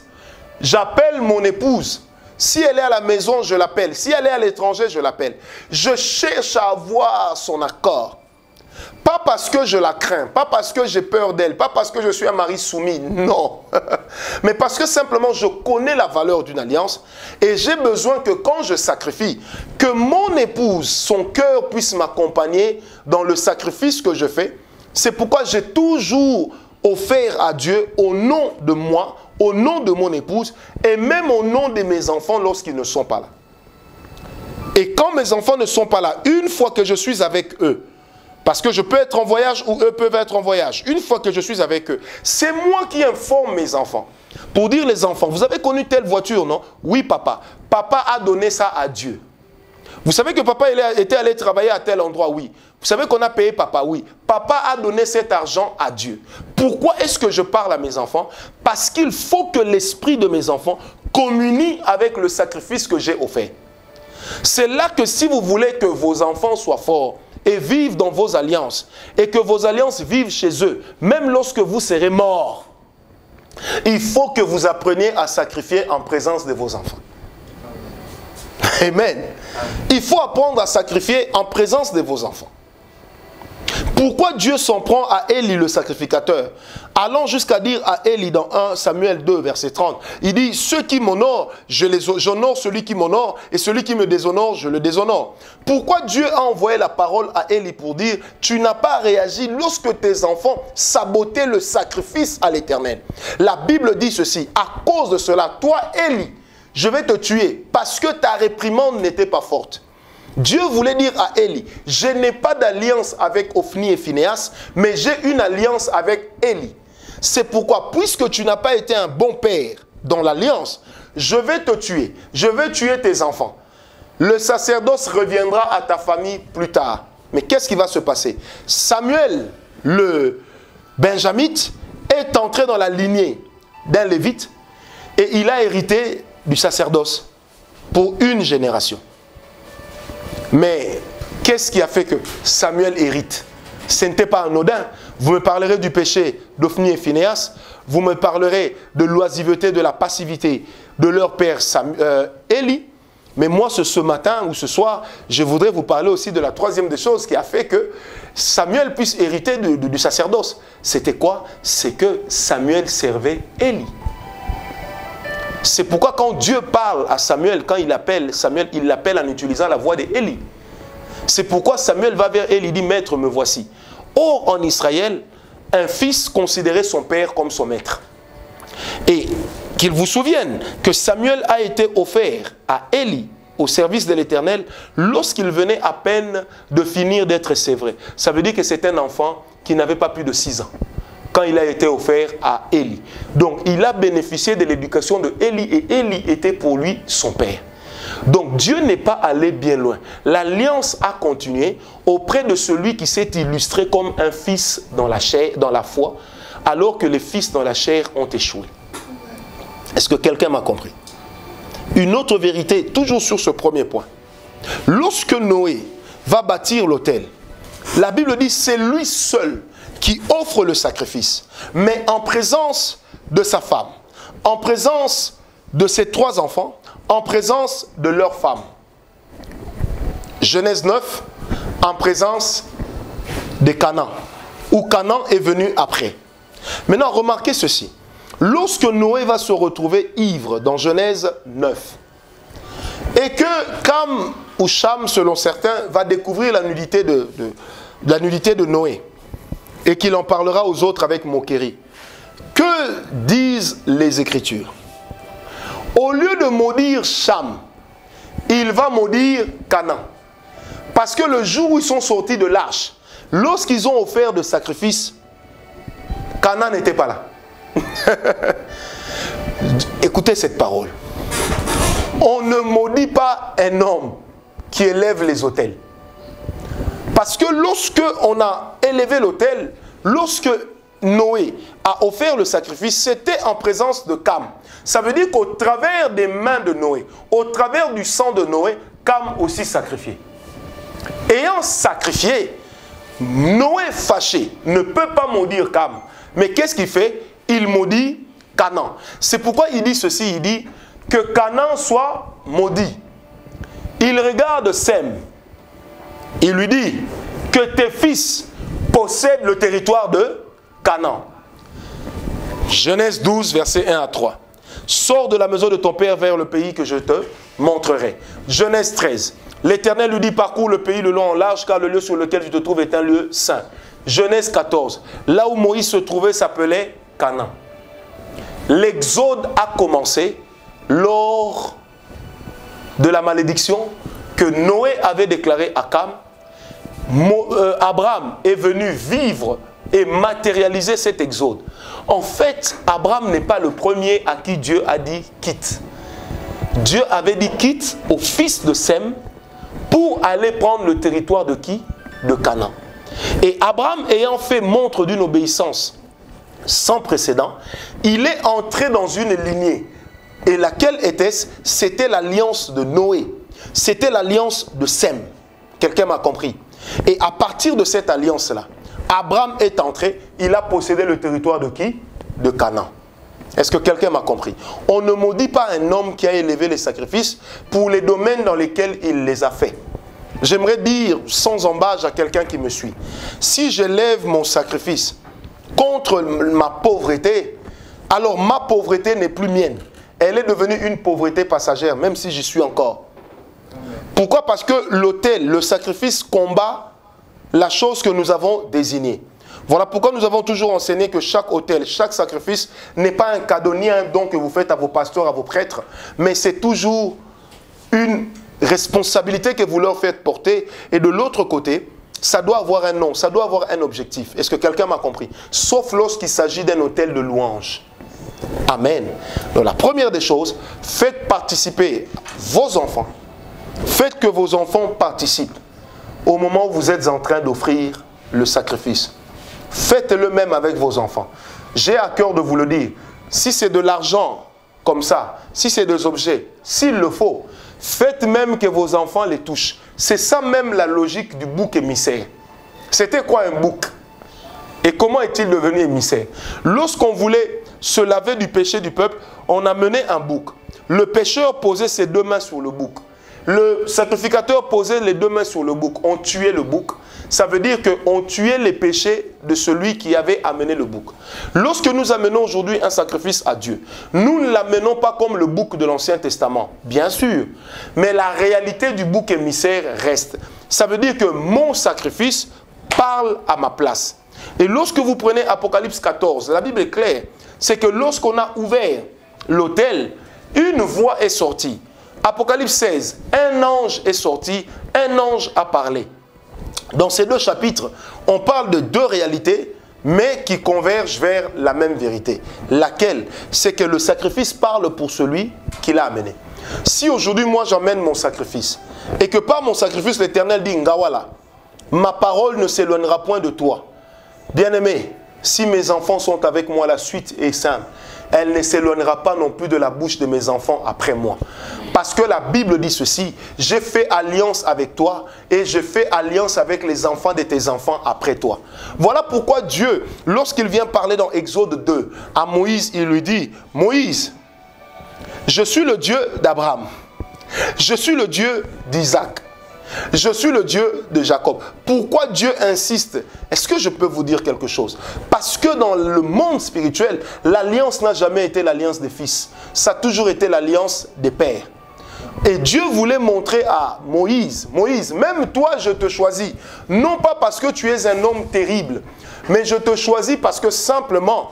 A: j'appelle mon épouse. Si elle est à la maison, je l'appelle. Si elle est à l'étranger, je l'appelle. Je cherche à avoir son accord. Pas parce que je la crains, pas parce que j'ai peur d'elle, pas parce que je suis un mari soumis, non. Mais parce que simplement je connais la valeur d'une alliance et j'ai besoin que quand je sacrifie, que mon épouse, son cœur puisse m'accompagner dans le sacrifice que je fais. C'est pourquoi j'ai toujours offert à Dieu au nom de moi, au nom de mon épouse et même au nom de mes enfants lorsqu'ils ne sont pas là. Et quand mes enfants ne sont pas là, une fois que je suis avec eux, parce que je peux être en voyage ou eux peuvent être en voyage. Une fois que je suis avec eux, c'est moi qui informe mes enfants. Pour dire les enfants, vous avez connu telle voiture, non? Oui, papa. Papa a donné ça à Dieu. Vous savez que papa était allé travailler à tel endroit? Oui. Vous savez qu'on a payé papa? Oui. Papa a donné cet argent à Dieu. Pourquoi est-ce que je parle à mes enfants? Parce qu'il faut que l'esprit de mes enfants communie avec le sacrifice que j'ai offert. C'est là que si vous voulez que vos enfants soient forts, et vivent dans vos alliances, et que vos alliances vivent chez eux, même lorsque vous serez morts, il faut que vous appreniez à sacrifier en présence de vos enfants. Amen. Il faut apprendre à sacrifier en présence de vos enfants. Pourquoi Dieu s'en prend à Élie le sacrificateur? Allant jusqu'à dire à Élie dans 1 Samuel 2 verset 30, il dit, ceux qui m'honorent, j'honore celui qui m'honore, et celui qui me déshonore, je le déshonore. Pourquoi Dieu a envoyé la parole à Élie pour dire, tu n'as pas réagi lorsque tes enfants sabotaient le sacrifice à l'Éternel? La Bible dit ceci, à cause de cela, toi Élie, je vais te tuer parce que ta réprimande n'était pas forte. Dieu voulait dire à Élie, je n'ai pas d'alliance avec Ophni et Phinehas, mais j'ai une alliance avec Élie. C'est pourquoi, puisque tu n'as pas été un bon père dans l'alliance, je vais te tuer. Je vais tuer tes enfants. Le sacerdoce reviendra à ta famille plus tard. Mais qu'est-ce qui va se passer? Samuel, le benjamite, est entré dans la lignée d'un lévite et il a hérité du sacerdoce pour une génération. Mais qu'est-ce qui a fait que Samuel hérite? Ce n'était pas anodin. Vous me parlerez du péché d'Ophni et Phinehas, vous me parlerez de l'oisiveté, de la passivité de leur père Élie. Mais moi, ce matin ou ce soir, je voudrais vous parler aussi de la troisième des choses qui a fait que Samuel puisse hériter du sacerdoce. C'était quoi? C'est que Samuel servait Élie. C'est pourquoi quand Dieu parle à Samuel, quand il appelle Samuel, il l'appelle en utilisant la voix d'Élie. C'est pourquoi Samuel va vers Élie et dit, maître, me voici. Or, en Israël, un fils considérait son père comme son maître. Et qu'il vous souvienne que Samuel a été offert à Élie au service de l'Éternel lorsqu'il venait à peine de finir d'être sévré. Ça veut dire que c'est un enfant qui n'avait pas plus de 6 ans quand il a été offert à Élie. Donc, il a bénéficié de l'éducation de Élie et Élie était pour lui son père. Donc, Dieu n'est pas allé bien loin. L'alliance a continué auprès de celui qui s'est illustré comme un fils dans la chair, dans la foi, alors que les fils dans la chair ont échoué. Est-ce que quelqu'un m'a compris? Une autre vérité, toujours sur ce premier point. Lorsque Noé va bâtir l'autel, la Bible dit c'est lui seul qui offre le sacrifice, mais en présence de sa femme, en présence de ses 3 enfants, en présence de leur femme. Genèse 9, en présence de Canaan, où Canaan est venu après. Maintenant, remarquez ceci. Lorsque Noé va se retrouver ivre dans Genèse 9, et que Cam ou Cham, selon certains, va découvrir la nudité de Noé, et qu'il en parlera aux autres avec moquerie. Que disent les Écritures? Au lieu de maudire Cham, il va maudire Canaan. Parce que le jour où ils sont sortis de l'arche, lorsqu'ils ont offert de sacrifices, Canaan n'était pas là. Écoutez cette parole. On ne maudit pas un homme qui élève les autels. Parce que lorsque on a élevé l'autel, lorsque Noé a offert le sacrifice, c'était en présence de Cam. Ça veut dire qu'au travers des mains de Noé, au travers du sang de Noé, Cam aussi sacrifié. Ayant sacrifié, Noé fâché ne peut pas maudire Cam. Mais qu'est-ce qu'il fait? Il maudit Canaan. C'est pourquoi il dit ceci, il dit que Canaan soit maudit. Il regarde Sem. Il lui dit que tes fils possèdent le territoire de Canaan. Genèse 12, versets 1 à 3. Sors de la maison de ton père vers le pays que je te montrerai. Genèse 13. L'Éternel lui dit, parcours le pays le long en large, car le lieu sur lequel tu te trouves est un lieu saint. Genèse 14. Là où Moïse se trouvait s'appelait Canaan. L'exode a commencé lors de la malédiction que Noé avait déclarée à Cam. Abraham est venu vivre et matérialiser cet exode. En fait, Abraham n'est pas le premier à qui Dieu a dit quitte. Dieu avait dit quitte au fils de Sem pour aller prendre le territoire de qui? De Canaan. Et Abraham ayant fait montre d'une obéissance sans précédent, il est entré dans une lignée. Et laquelle était-ce? C'était l'alliance de Noé. C'était l'alliance de Sem. Quelqu'un m'a compris? Et à partir de cette alliance-là, Abraham est entré, il a possédé le territoire de qui? De Canaan. Est-ce que quelqu'un m'a compris? On ne maudit pas un homme qui a élevé les sacrifices pour les domaines dans lesquels il les a faits. j'aimerais dire sans embâche à quelqu'un qui me suit, si j'élève mon sacrifice contre ma pauvreté, alors ma pauvreté n'est plus mienne. Elle est devenue une pauvreté passagère, même si j'y suis encore. Pourquoi? Parce que l'autel, le sacrifice combat la chose que nous avons désignée. Voilà pourquoi nous avons toujours enseigné que chaque autel, chaque sacrifice n'est pas un cadeau ni un don que vous faites à vos pasteurs, à vos prêtres, mais c'est toujours une responsabilité que vous leur faites porter. Et de l'autre côté, ça doit avoir un nom, ça doit avoir un objectif. Est-ce que quelqu'un m'a compris? Sauf lorsqu'il s'agit d'un autel de louange. Amen. Donc la première des choses, faites participer vos enfants. Faites que vos enfants participent au moment où vous êtes en train d'offrir le sacrifice. Faites-le même avec vos enfants. J'ai à cœur de vous le dire. Si c'est de l'argent comme ça, si c'est des objets, s'il le faut, faites même que vos enfants les touchent. C'est ça même la logique du bouc émissaire. C'était quoi un bouc? Et comment est-il devenu émissaire? Lorsqu'on voulait se laver du péché du peuple, on amenait un bouc. Le pécheur posait ses deux mains sur le bouc. Le sacrificateur posait les deux mains sur le bouc. On tuait le bouc. Ça veut dire qu'on tuait les péchés de celui qui avait amené le bouc. Lorsque nous amenons aujourd'hui un sacrifice à Dieu, nous ne l'amenons pas comme le bouc de l'Ancien Testament, bien sûr. Mais la réalité du bouc émissaire reste. Ça veut dire que mon sacrifice parle à ma place. Et lorsque vous prenez Apocalypse 14, la Bible est claire. C'est que lorsqu'on a ouvert l'autel, une voix est sortie. Apocalypse 16, un ange est sorti, un ange a parlé. Dans ces deux chapitres, on parle de deux réalités, mais qui convergent vers la même vérité. Laquelle? C'est que le sacrifice parle pour celui qui l'a amené. Si aujourd'hui, moi, j'emmène mon sacrifice, et que par mon sacrifice, l'Éternel dit, Ngawala, ma parole ne s'éloignera point de toi. Bien-aimé, si mes enfants sont avec moi, la suite est simple. Elle ne s'éloignera pas non plus de la bouche de mes enfants après moi. Parce que la Bible dit ceci, j'ai fait alliance avec toi et je fais alliance avec les enfants de tes enfants après toi. Voilà pourquoi Dieu, lorsqu'il vient parler dans Exode 2, à Moïse, il lui dit, Moïse, je suis le Dieu d'Abraham, je suis le Dieu d'Isaac, je suis le Dieu de Jacob. Pourquoi Dieu insiste? Est-ce que je peux vous dire quelque chose? Parce que dans le monde spirituel, l'alliance n'a jamais été l'alliance des fils. Ça a toujours été l'alliance des pères. Et Dieu voulait montrer à Moïse, Moïse, même toi je te choisis. Non pas parce que tu es un homme terrible, mais je te choisis parce que simplement,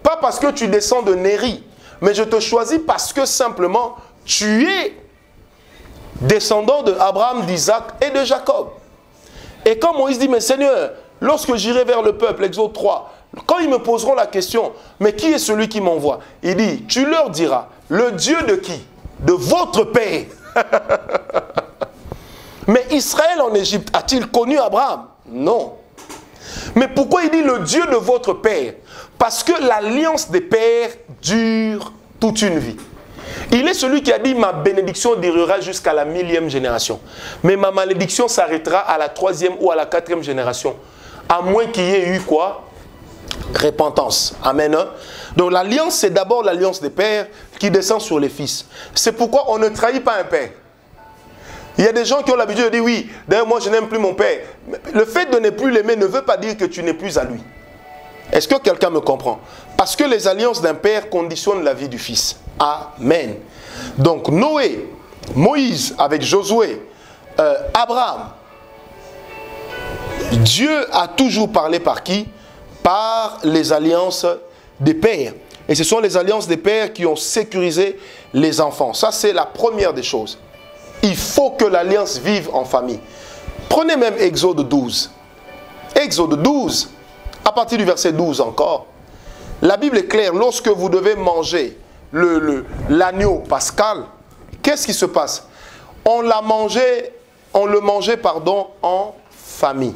A: pas parce que tu descends de Néri, mais je te choisis parce que simplement, tu es descendant de Abraham, d'Isaac et de Jacob. Et quand Moïse dit, mais Seigneur, lorsque j'irai vers le peuple, Exode 3, quand ils me poseront la question, mais qui est celui qui m'envoie? Il dit, tu leur diras, le Dieu de qui? De votre père. Mais Israël en Égypte, a-t-il connu Abraham? Non. Mais pourquoi il dit le Dieu de votre père? Parce que l'alliance des pères dure toute une vie. Il est celui qui a dit, ma bénédiction durera jusqu'à la 1000e génération. Mais ma malédiction s'arrêtera à la 3e ou à la 4e génération. À moins qu'il y ait eu quoi? Repentance. Amen. Donc l'alliance, c'est d'abord l'alliance des pères qui descend sur les fils. C'est pourquoi on ne trahit pas un père. Il y a des gens qui ont l'habitude de dire, oui, d'ailleurs moi je n'aime plus mon père. Le fait de ne plus l'aimer ne veut pas dire que tu n'es plus à lui. Est-ce que quelqu'un me comprend? Parce que les alliances d'un père conditionnent la vie du fils. Amen. Donc Noé, Moïse avec Josué, Abraham, Dieu a toujours parlé par qui? Par les alliances des pères. Et ce sont les alliances des pères qui ont sécurisé les enfants. Ça, c'est la première des choses. Il faut que l'alliance vive en famille. Prenez même Exode 12. Exode 12, à partir du verset 12 encore. La Bible est claire, lorsque vous devez manger l'agneau pascal, qu'est-ce qui se passe? On le mangeait en famille.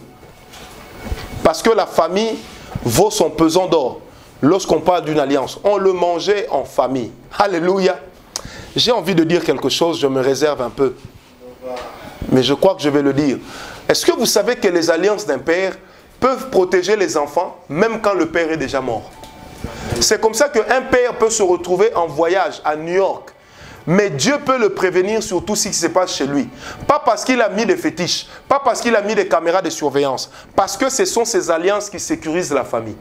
A: Parce que la famille vaut son pesant d'or. Lorsqu'on parle d'une alliance, on le mangeait en famille. Alléluia. J'ai envie de dire quelque chose, je me réserve un peu. Mais je crois que je vais le dire. Est-ce que vous savez que les alliances d'un père peuvent protéger les enfants, même quand le père est déjà mort? C'est comme ça qu'un père peut se retrouver en voyage à New York, mais Dieu peut le prévenir sur tout ce qui se passe chez lui. Pas parce qu'il a mis des fétiches, pas parce qu'il a mis des caméras de surveillance, parce que ce sont ces alliances qui sécurisent la famille.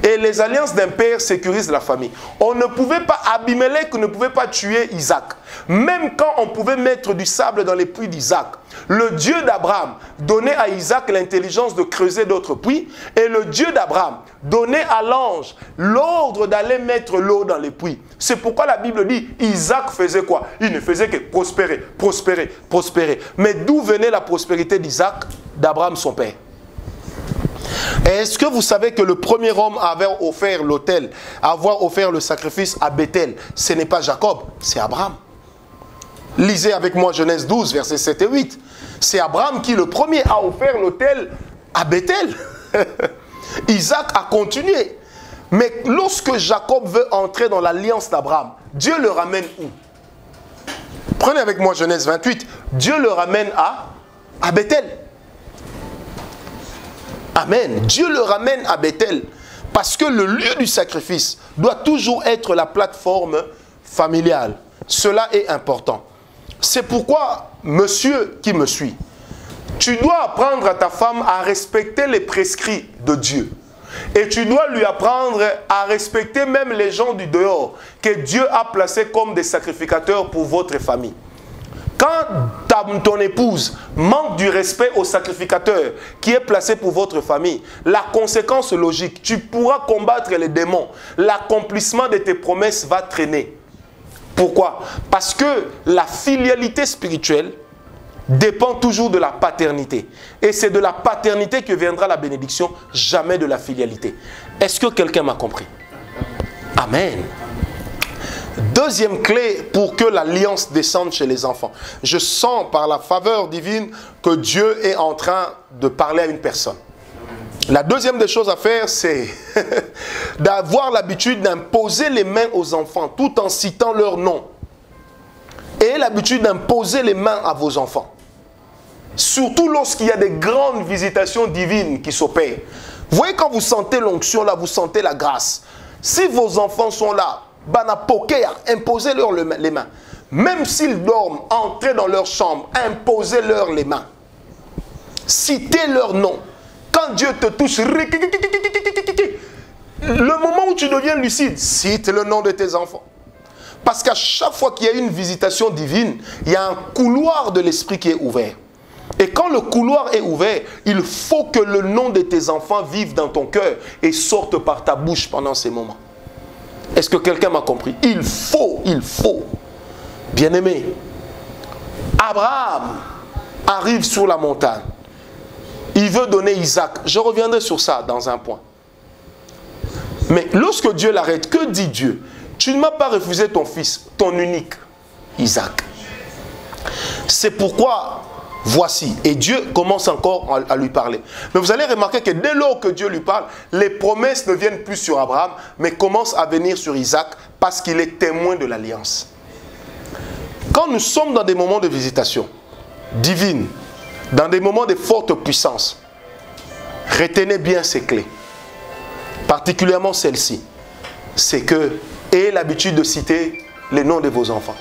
A: Et les alliances d'un père sécurisent la famille. On ne pouvait pas, Abimelech ne pouvait pas tuer Isaac. Même quand on pouvait mettre du sable dans les puits d'Isaac, le Dieu d'Abraham donnait à Isaac l'intelligence de creuser d'autres puits, et le Dieu d'Abraham donnait à l'ange l'ordre d'aller mettre l'eau dans les puits. C'est pourquoi la Bible dit, Isaac faisait quoi? Il ne faisait que prospérer, prospérer, prospérer. Mais d'où venait la prospérité d'Isaac? D'Abraham son père. Est-ce que vous savez que le premier homme à avoir offert l'autel, à avoir offert le sacrifice à Bethel, ce n'est pas Jacob, c'est Abraham. Lisez avec moi Genèse 12, versets 7 et 8. C'est Abraham qui, le premier, a offert l'autel à Bethel. Isaac a continué. Mais lorsque Jacob veut entrer dans l'alliance d'Abraham, Dieu le ramène où? Prenez avec moi Genèse 28. Dieu le ramène à Bethel. Amen. Dieu le ramène à Bethel. Parce que le lieu du sacrifice doit toujours être la plateforme familiale. Cela est important. C'est pourquoi, monsieur qui me suit, tu dois apprendre à ta femme à respecter les prescrits de Dieu. Et tu dois lui apprendre à respecter même les gens du dehors que Dieu a placés comme des sacrificateurs pour votre famille. Quand ton épouse manque du respect au sacrificateur qui est placé pour votre famille, la conséquence logique, tu pourras combattre les démons. L'accomplissement de tes promesses va traîner. Pourquoi? Parce que la filialité spirituelle dépend toujours de la paternité. Et c'est de la paternité que viendra la bénédiction, jamais de la filialité. Est-ce que quelqu'un m'a compris? Amen. Deuxième clé pour que l'alliance descende chez les enfants. Je sens par la faveur divine que Dieu est en train de parler à une personne. La deuxième des choses à faire, c'est d'avoir l'habitude d'imposer les mains aux enfants tout en citant leur nom. Et l'habitude d'imposer les mains à vos enfants. Surtout lorsqu'il y a des grandes visitations divines qui s'opèrent. Vous voyez, quand vous sentez l'onction là, vous sentez la grâce. Si vos enfants sont là, imposez-leur les mains. Même s'ils dorment, entrez dans leur chambre, imposez-leur les mains. Citez leur nom. Quand Dieu te touche, le moment où tu deviens lucide, cite le nom de tes enfants. Parce qu'à chaque fois qu'il y a une visitation divine, il y a un couloir de l'esprit qui est ouvert. Et quand le couloir est ouvert, il faut que le nom de tes enfants vive dans ton cœur et sorte par ta bouche pendant ces moments. Est-ce que quelqu'un m'a compris? Il faut. Bien-aimé, Abraham arrive sur la montagne. Il veut donner Isaac. Je reviendrai sur ça dans un point. Mais lorsque Dieu l'arrête, que dit Dieu? Tu ne m'as pas refusé ton fils, ton unique, Isaac. C'est pourquoi, voici, et Dieu commence encore à lui parler. Mais vous allez remarquer que dès lors que Dieu lui parle, les promesses ne viennent plus sur Abraham, mais commencent à venir sur Isaac parce qu'il est témoin de l'alliance. Quand nous sommes dans des moments de visitation divine, dans des moments de forte puissance, retenez bien ces clés. Particulièrement celle-ci. C'est que, ayez l'habitude de citer les noms de vos enfants.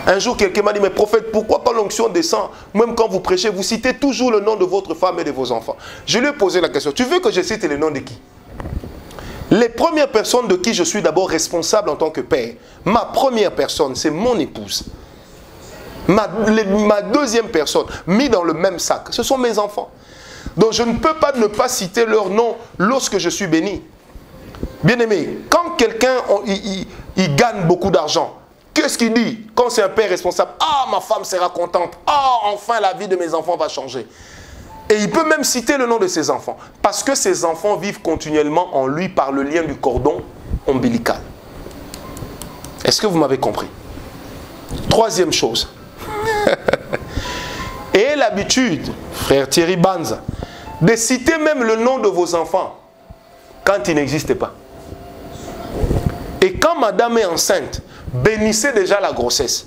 A: Un jour, quelqu'un m'a dit, mais prophète, pourquoi quand l'onction descend, même quand vous prêchez, vous citez toujours le nom de votre femme et de vos enfants? Je lui ai posé la question, tu veux que je cite les noms de qui? Les premières personnes de qui je suis d'abord responsable en tant que père, ma première personne, c'est mon épouse. Ma deuxième personne, mis dans le même sac, ce sont mes enfants. Donc je ne peux pas ne pas citer leur nom lorsque je suis béni. Bien-aimé, quand quelqu'un il gagne beaucoup d'argent, qu'est-ce qu'il dit quand c'est un père responsable? Ah, ma femme sera contente. Ah, enfin la vie de mes enfants va changer. Et il peut même citer le nom de ses enfants. Parce que ses enfants vivent continuellement en lui par le lien du cordon ombilical. Est-ce que vous m'avez compris? Troisième chose. Ayez l'habitude, frère Thierry Banza, de citer même le nom de vos enfants quand il n'existe pas. Et quand madame est enceinte, bénissez déjà la grossesse.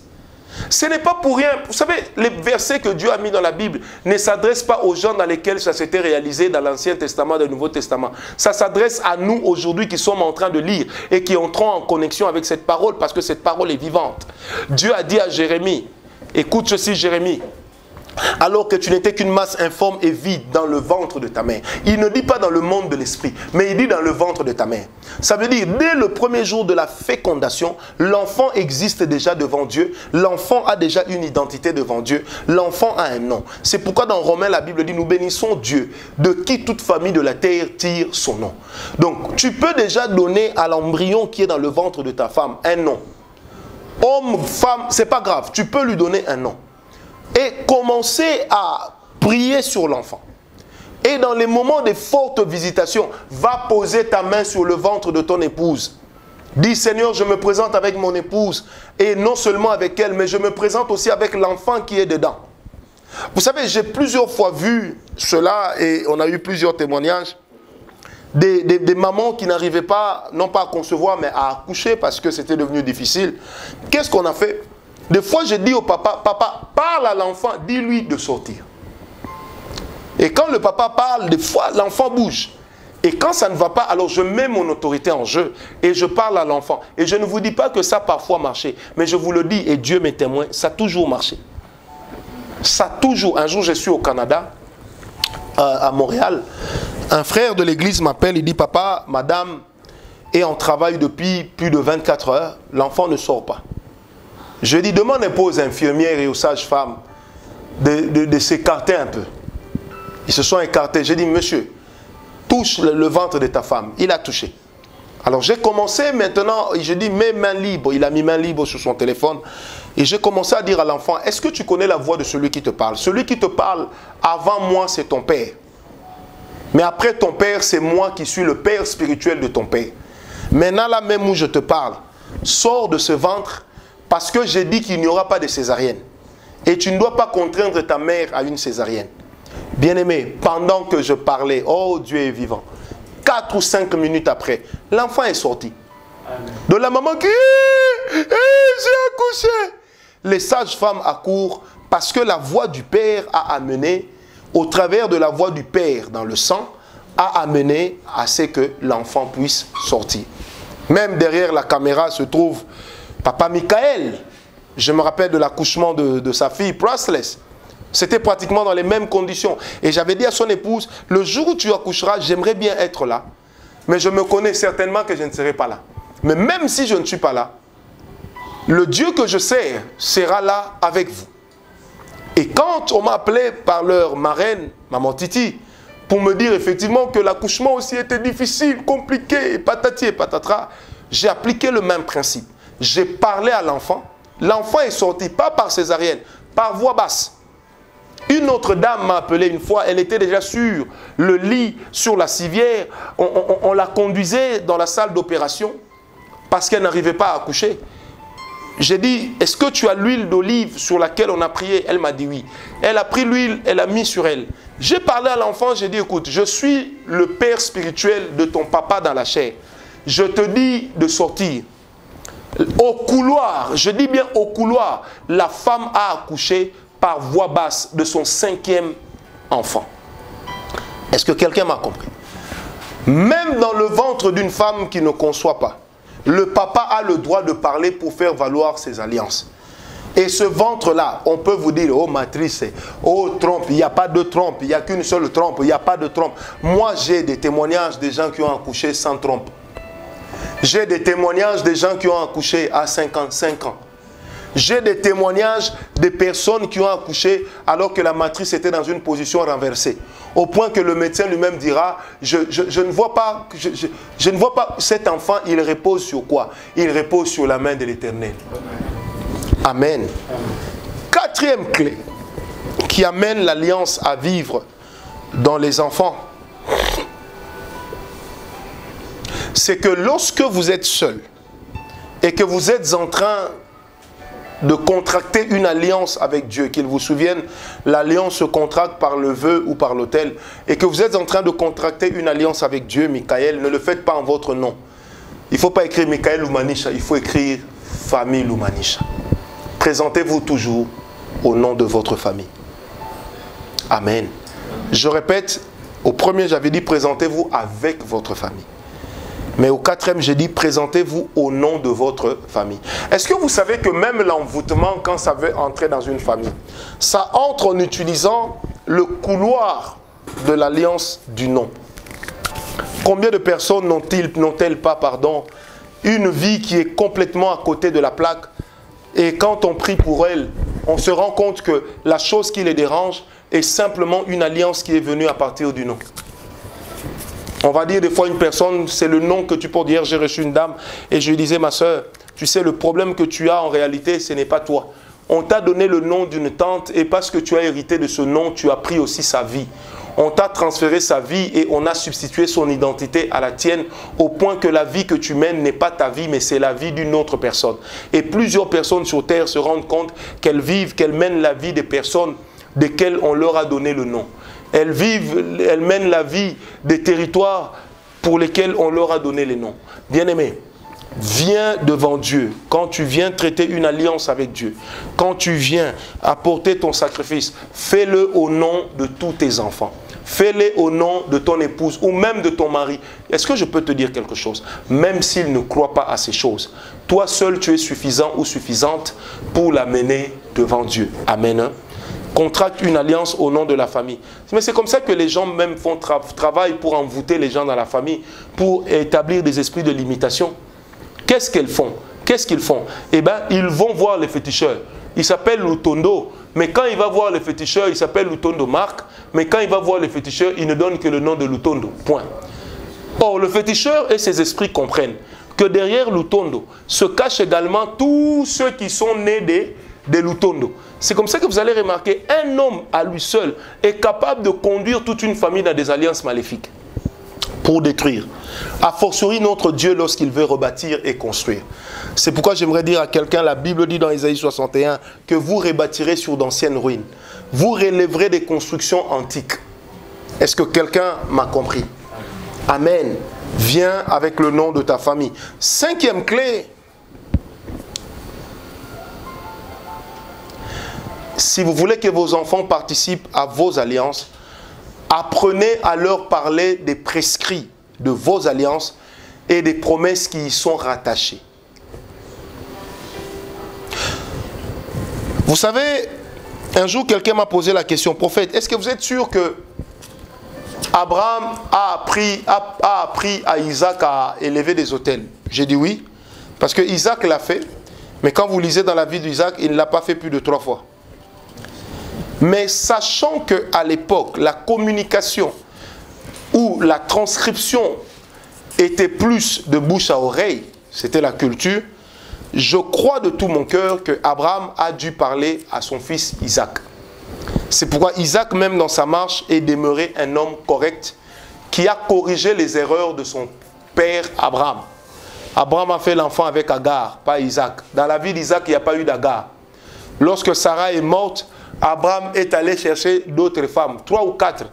A: Ce n'est pas pour rien. Vous savez, les versets que Dieu a mis dans la Bible ne s'adressent pas aux gens dans lesquels ça s'était réalisé dans l'Ancien Testament et le Nouveau Testament. Ça s'adresse à nous aujourd'hui qui sommes en train de lire et qui entrons en connexion avec cette parole parce que cette parole est vivante. Dieu a dit à Jérémie, écoute ceci Jérémie, alors que tu n'étais qu'une masse informe et vide dans le ventre de ta mère. Il ne dit pas dans le monde de l'esprit, mais il dit dans le ventre de ta mère. Ça veut dire, dès le premier jour de la fécondation, l'enfant existe déjà devant Dieu. L'enfant a déjà une identité devant Dieu. L'enfant a un nom. C'est pourquoi dans Romains, la Bible dit, nous bénissons Dieu, de qui toute famille de la terre tire son nom. Donc, tu peux déjà donner à l'embryon qui est dans le ventre de ta femme un nom. Homme, femme, c'est pas grave, tu peux lui donner un nom. Et commencer à prier sur l'enfant. Et dans les moments de forte visitation, va poser ta main sur le ventre de ton épouse. Dis, Seigneur, je me présente avec mon épouse. Et non seulement avec elle, mais je me présente aussi avec l'enfant qui est dedans. Vous savez, j'ai plusieurs fois vu cela et on a eu plusieurs témoignages. Des mamans qui n'arrivaient pas, non pas à concevoir, mais à accoucher parce que c'était devenu difficile. Qu'est-ce qu'on a fait? Des fois, je dis au papa, papa, parle à l'enfant, dis-lui de sortir. Et quand le papa parle, des fois, l'enfant bouge. Et quand ça ne va pas, alors je mets mon autorité en jeu et je parle à l'enfant. Et je ne vous dis pas que ça a parfois marché, mais je vous le dis, et Dieu m'est témoin, ça a toujours marché. Ça a toujours. Un jour, je suis au Canada, à Montréal. Un frère de l'église m'appelle, il dit, papa, madame est en travail depuis plus de 24 heures, l'enfant ne sort pas. Je dis, demande un peu aux infirmières et aux sages-femmes de s'écarter un peu. Ils se sont écartés. J'ai dit, monsieur, touche le ventre de ta femme. Il a touché. Alors j'ai commencé maintenant, je dis, mets main libre. Il a mis main libre sur son téléphone. Et j'ai commencé à dire à l'enfant, est-ce que tu connais la voix de celui qui te parle? Celui qui te parle, avant moi, c'est ton père. Mais après ton père, c'est moi qui suis le père spirituel de ton père. Maintenant, là même où je te parle, sors de ce ventre. Parce que j'ai dit qu'il n'y aura pas de césarienne. Et tu ne dois pas contraindre ta mère à une césarienne. Bien-aimé, pendant que je parlais, oh Dieu est vivant, 4 ou 5 minutes après, l'enfant est sorti. Amen. De la maman qui j'ai accouché. Les sages-femmes accourent parce que la voix du Père a amené, au travers de la voix du Père dans le sang, a amené à ce que l'enfant puisse sortir. Même derrière la caméra se trouve Papa Michael. Je me rappelle de l'accouchement de sa fille, Priceless. C'était pratiquement dans les mêmes conditions. Et j'avais dit à son épouse, le jour où tu accoucheras, j'aimerais bien être là. Mais je me connais certainement que je ne serai pas là. Mais même si je ne suis pas là, le Dieu que je sers sera là avec vous. Et quand on m'a appelé par leur marraine, Maman Titi, pour me dire effectivement que l'accouchement aussi était difficile, compliqué, et patati et patatra, j'ai appliqué le même principe. J'ai parlé à l'enfant. L'enfant est sorti, pas par césarienne, par voix basse. Une autre dame m'a appelé une fois, elle était déjà sur le lit, sur la civière. On la conduisait dans la salle d'opération parce qu'elle n'arrivait pas à accoucher. J'ai dit, est-ce que tu as l'huile d'olive sur laquelle on a prié? Elle m'a dit oui. Elle a pris l'huile, elle a mis sur elle. J'ai parlé à l'enfant, j'ai dit, écoute, je suis le père spirituel de ton papa dans la chair. Je te dis de sortir. Au couloir, je dis bien au couloir, la femme a accouché par voix basse de son 5e enfant. Est-ce que quelqu'un m'a compris? Même dans le ventre d'une femme qui ne conçoit pas, le papa a le droit de parler pour faire valoir ses alliances. Et ce ventre-là, on peut vous dire, oh matrice, oh trompe, il n'y a pas de trompe, il n'y a qu'une seule trompe, il n'y a pas de trompe. Moi, j'ai des témoignages de gens qui ont accouché sans trompe. J'ai des témoignages de gens qui ont accouché à 55 ans. J'ai des témoignages de personnes qui ont accouché alors que la matrice était dans une position renversée. Au point que le médecin lui-même dira, je ne vois pas cet enfant, il repose sur quoi? Il repose sur la main de l'Éternel. Amen. Quatrième clé qui amène l'alliance à vivre dans les enfants, c'est que lorsque vous êtes seul et que vous êtes en train de contracter une alliance avec Dieu, qu'il vous souvienne, l'alliance se contracte par le vœu ou par l'autel, et que vous êtes en train de contracter une alliance avec Dieu, Michael, ne le faites pas en votre nom. Il ne faut pas écrire Michael Lumanisha, il faut écrire famille Lumanisha. présentez-vous toujours au nom de votre famille. Amen. Je répète, au premier, j'avais dit présentez-vous avec votre famille. Mais au quatrième, j'ai dit présentez-vous au nom de votre famille. Est-ce que vous savez que même l'envoûtement, quand ça veut entrer dans une famille, ça entre en utilisant le couloir de l'alliance du nom? Combien de personnes n'ont-elles pas, une vie qui est complètement à côté de la plaque, et quand on prie pour elles, on se rend compte que la chose qui les dérange est simplement une alliance qui est venue à partir du nom. On va dire des fois une personne, c'est le nom que tu portes. Hier, j'ai reçu une dame et je lui disais, ma soeur, tu sais, le problème que tu as en réalité, ce n'est pas toi. On t'a donné le nom d'une tante et parce que tu as hérité de ce nom, tu as pris aussi sa vie. On t'a transféré sa vie et on a substitué son identité à la tienne au point que la vie que tu mènes n'est pas ta vie, mais c'est la vie d'une autre personne. Et plusieurs personnes sur terre se rendent compte qu'elles vivent, qu'elles mènent la vie des personnes desquelles on leur a donné le nom. Elles mènent la vie des territoires pour lesquels on leur a donné les noms. Bien-aimé, viens devant Dieu. Quand tu viens traiter une alliance avec Dieu, quand tu viens apporter ton sacrifice, fais-le au nom de tous tes enfants. Fais-le au nom de ton épouse ou même de ton mari. Est-ce que je peux te dire quelque chose? Même s'il ne croit pas à ces choses, toi seul tu es suffisant ou suffisante pour l'amener devant Dieu. Amen. Contracte une alliance au nom de la famille. Mais c'est comme ça que les gens même travaillent pour envoûter les gens dans la famille, pour établir des esprits de limitation. Qu'est-ce qu'elles font? Qu'est-ce qu'ils font? Eh bien, ils vont voir les féticheurs. Il s'appelle Lutondo, mais quand il va voir les féticheurs, il s'appelle Lutondo Marc, mais quand il va voir les féticheurs, il ne donne que le nom de Lutondo. Point. Or, le féticheur et ses esprits comprennent que derrière Lutondo se cachent également tous ceux qui sont nés des Lutondo. C'est comme ça que vous allez remarquer, un homme à lui seul est capable de conduire toute une famille dans des alliances maléfiques pour détruire. A fortiori notre Dieu lorsqu'il veut rebâtir et construire. C'est pourquoi j'aimerais dire à quelqu'un, la Bible dit dans Isaïe 61 que vous rebâtirez sur d'anciennes ruines. Vous relèverez des constructions antiques. Est-ce que quelqu'un m'a compris? Amen. Viens avec le nom de ta famille. Cinquième clé. Si vous voulez que vos enfants participent à vos alliances, apprenez à leur parler des prescrits de vos alliances et des promesses qui y sont rattachées. Vous savez, un jour quelqu'un m'a posé la question, prophète, est-ce que vous êtes sûr que Abraham a appris à Isaac à élever des autels? J'ai dit oui, parce que Isaac l'a fait, mais quand vous lisez dans la vie d'Isaac, il ne l'a pas fait plus de 3 fois. Mais sachant qu'à l'époque, la communication ou la transcription était plus de bouche à oreille, c'était la culture, je crois de tout mon cœur que Abraham a dû parler à son fils Isaac. C'est pourquoi Isaac, même dans sa marche, est demeuré un homme correct qui a corrigé les erreurs de son père Abraham. Abraham a fait l'enfant avec Agar, pas Isaac. Dans la vie d'Isaac, il n'y a pas eu d'Agar. Lorsque Sarah est morte, Abraham est allé chercher d'autres femmes, 3 ou 4,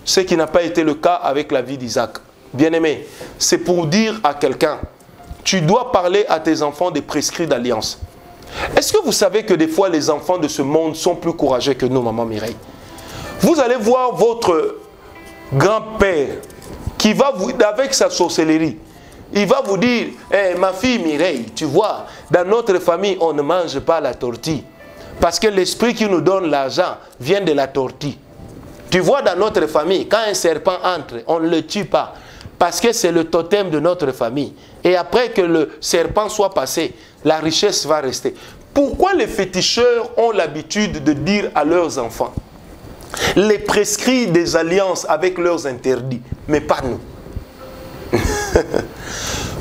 A: ce qui n'a pas été le cas avec la vie d'Isaac. Bien-aimé, c'est pour dire à quelqu'un, tu dois parler à tes enfants des prescrits d'alliance. Est-ce que vous savez que des fois les enfants de ce monde sont plus courageux que nous, maman Mireille? Vous allez voir votre grand-père qui va vous, avec sa sorcellerie, il va vous dire, hey, ma fille Mireille, tu vois, dans notre famille, on ne mange pas la tortille. Parce que l'esprit qui nous donne l'argent vient de la tortille. Tu vois, dans notre famille, quand un serpent entre, on ne le tue pas. Parce que c'est le totem de notre famille. Et après que le serpent soit passé, la richesse va rester. Pourquoi les féticheurs ont l'habitude de dire à leurs enfants les prescrits des alliances avec leurs interdits, mais pas nous?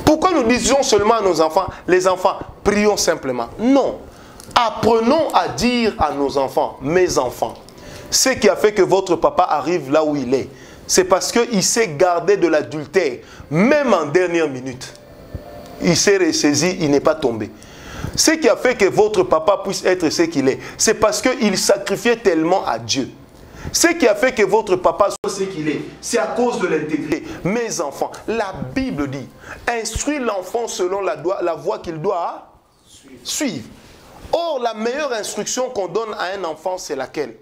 A: Pourquoi nous disions seulement à nos enfants, les enfants, prions simplement? Non. Apprenons à dire à nos enfants, mes enfants, ce qui a fait que votre papa arrive là où il est, c'est parce qu'il s'est gardé de l'adultère, même en dernière minute. Il s'est ressaisi, il n'est pas tombé. Ce qui a fait que votre papa puisse être ce qu'il est, c'est parce qu'il sacrifiait tellement à Dieu. Ce qui a fait que votre papa soit ce qu'il est, c'est à cause de l'intégrité. Mes enfants, la Bible dit, instruis l'enfant selon la voie qu'il doit suivre. Or, la meilleure instruction qu'on donne à un enfant, c'est laquelle?